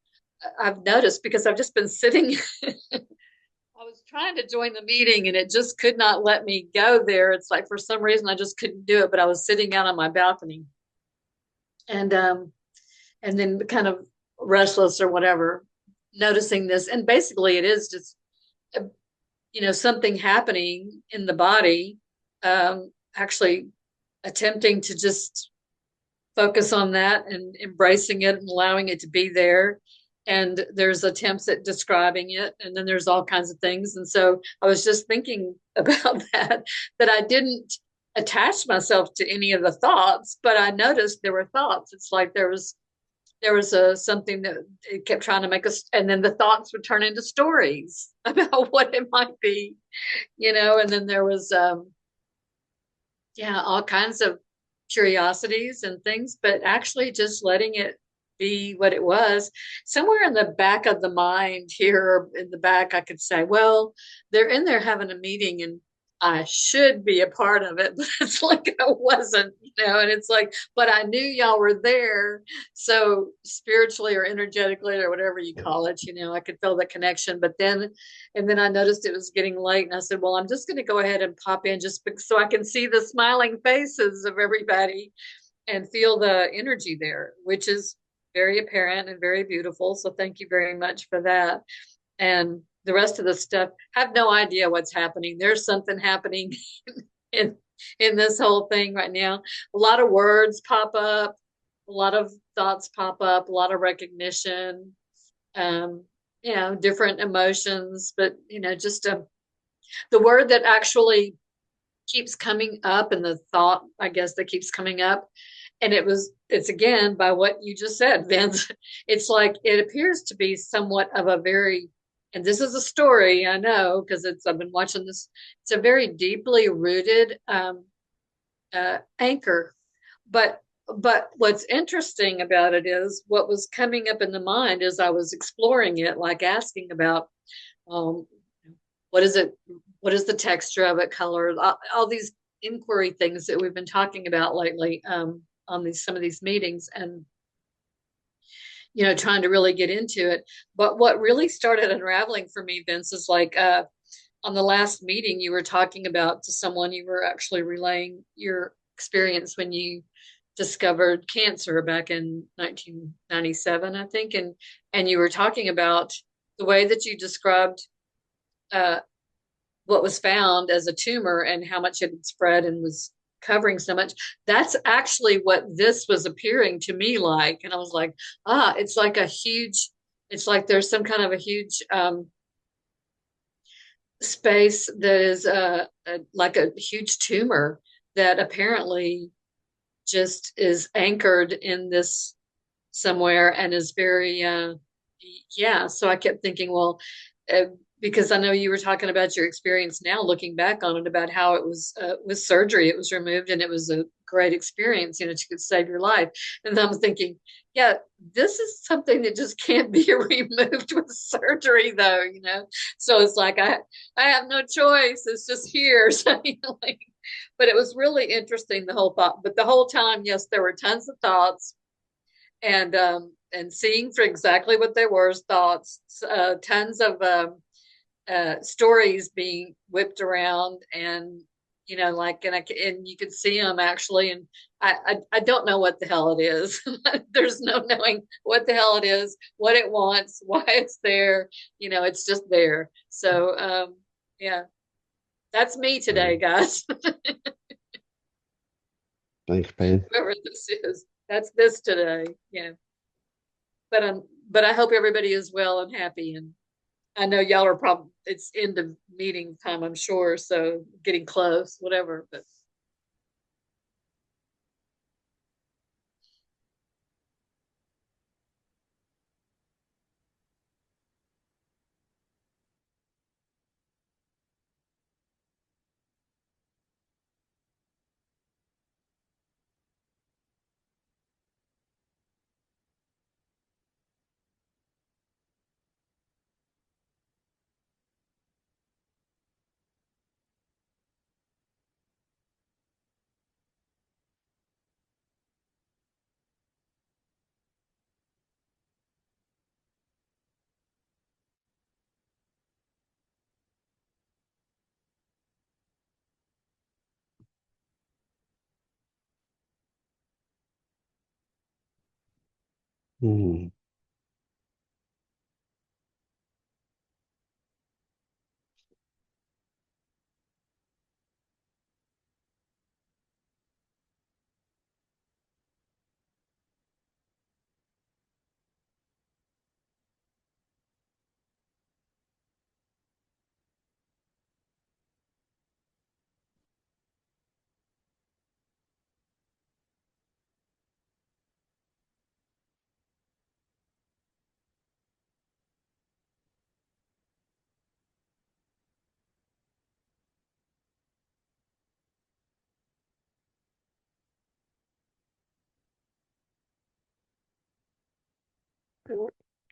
I've noticed, because I've just been sitting I was trying to join the meeting and it just could not let me go there. It's like for some reason I just couldn't do it, but I was sitting out on my balcony and then kind of restless or whatever, noticing this. And basically it is just something happening in the body, actually attempting to just focus on that and embracing it and allowing it to be there. and there's attempts at describing it, and then there's all kinds of things. And so I was just thinking about that I didn't attach myself to any of the thoughts, but I noticed there were thoughts. It's like there was a something that it kept trying to make us, and then the thoughts would turn into stories about what it might be, and then there was yeah, all kinds of curiosities and things, but actually just letting it be what it was. Somewhere in the back of the mind here, in the back, I could say, well, they're in there having a meeting and I should be a part of it, but it's like I wasn't, and it's like, but I knew y'all were there. So spiritually or energetically or whatever you call it, I could feel the connection. And then I noticed it was getting late, and I said, well, I'm just going to go ahead and pop in just so I can see the smiling faces of everybody and feel the energy there, which is very apparent and very beautiful. So thank you very much for that. And the rest of the stuff, I have no idea what's happening. There's something happening in in this whole thing right now. A lot of words pop up, a lot of thoughts pop up, a lot of recognition, um, different emotions, but just the word that actually keeps coming up, and the thought, I guess, that keeps coming up. And it's again by what you just said, Vince. It's like it appears to be somewhat of a very, and this is a story, I know, because I've been watching this. It's a very deeply rooted anchor. But what's interesting about it is what was coming up in the mind as I was exploring it, like asking about um, what is it, what is the texture of it, color, all these inquiry things that we've been talking about lately on some of these meetings, and trying to really get into it. But what really started unraveling for me, Vince, is like on the last meeting you were talking about to someone, you were actually relaying your experience when you discovered cancer back in 1997, I think, and you were talking about the way that you described uh, what was found as a tumor and how much it had spread and was covering so much. That's actually what this was appearing to me like. And I was like, it's like it's like there's some kind of a huge space that is like a huge tumor that apparently just is anchored in this somewhere and is very yeah. So I kept thinking, well, uh, because I know you were talking about your experience now, looking back on it, about how it was with surgery, it was removed, and it was a great experience, to save your life. And I'm thinking, yeah, this is something that just can't be removed with surgery, though. So it's like I have no choice. It's just here. So, like, but it was really interesting, the whole thought. But the whole time, yes, there were tons of thoughts, and seeing for exactly what they were, thoughts, tons of stories being whipped around, and like, and you could see them actually, and I don't know what the hell it is. There's no knowing what the hell it is, what it wants, why it's there. It's just there. So yeah, that's me today, guys. Thanks, Pam. Whoever this is, that's this today. Yeah. But I hope everybody is well and happy, and I know y'all are probably, it's end of meeting time, I'm sure, so getting close, whatever. But Mm.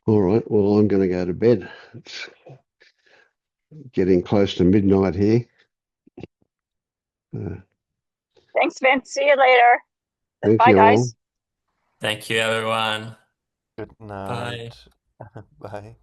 All right. Well, I'm going to go to bed. It's getting close to midnight here. Thanks, Vince. See you later. Thank Bye, you all. guys. Thank you, everyone. Good Bye. night. Bye.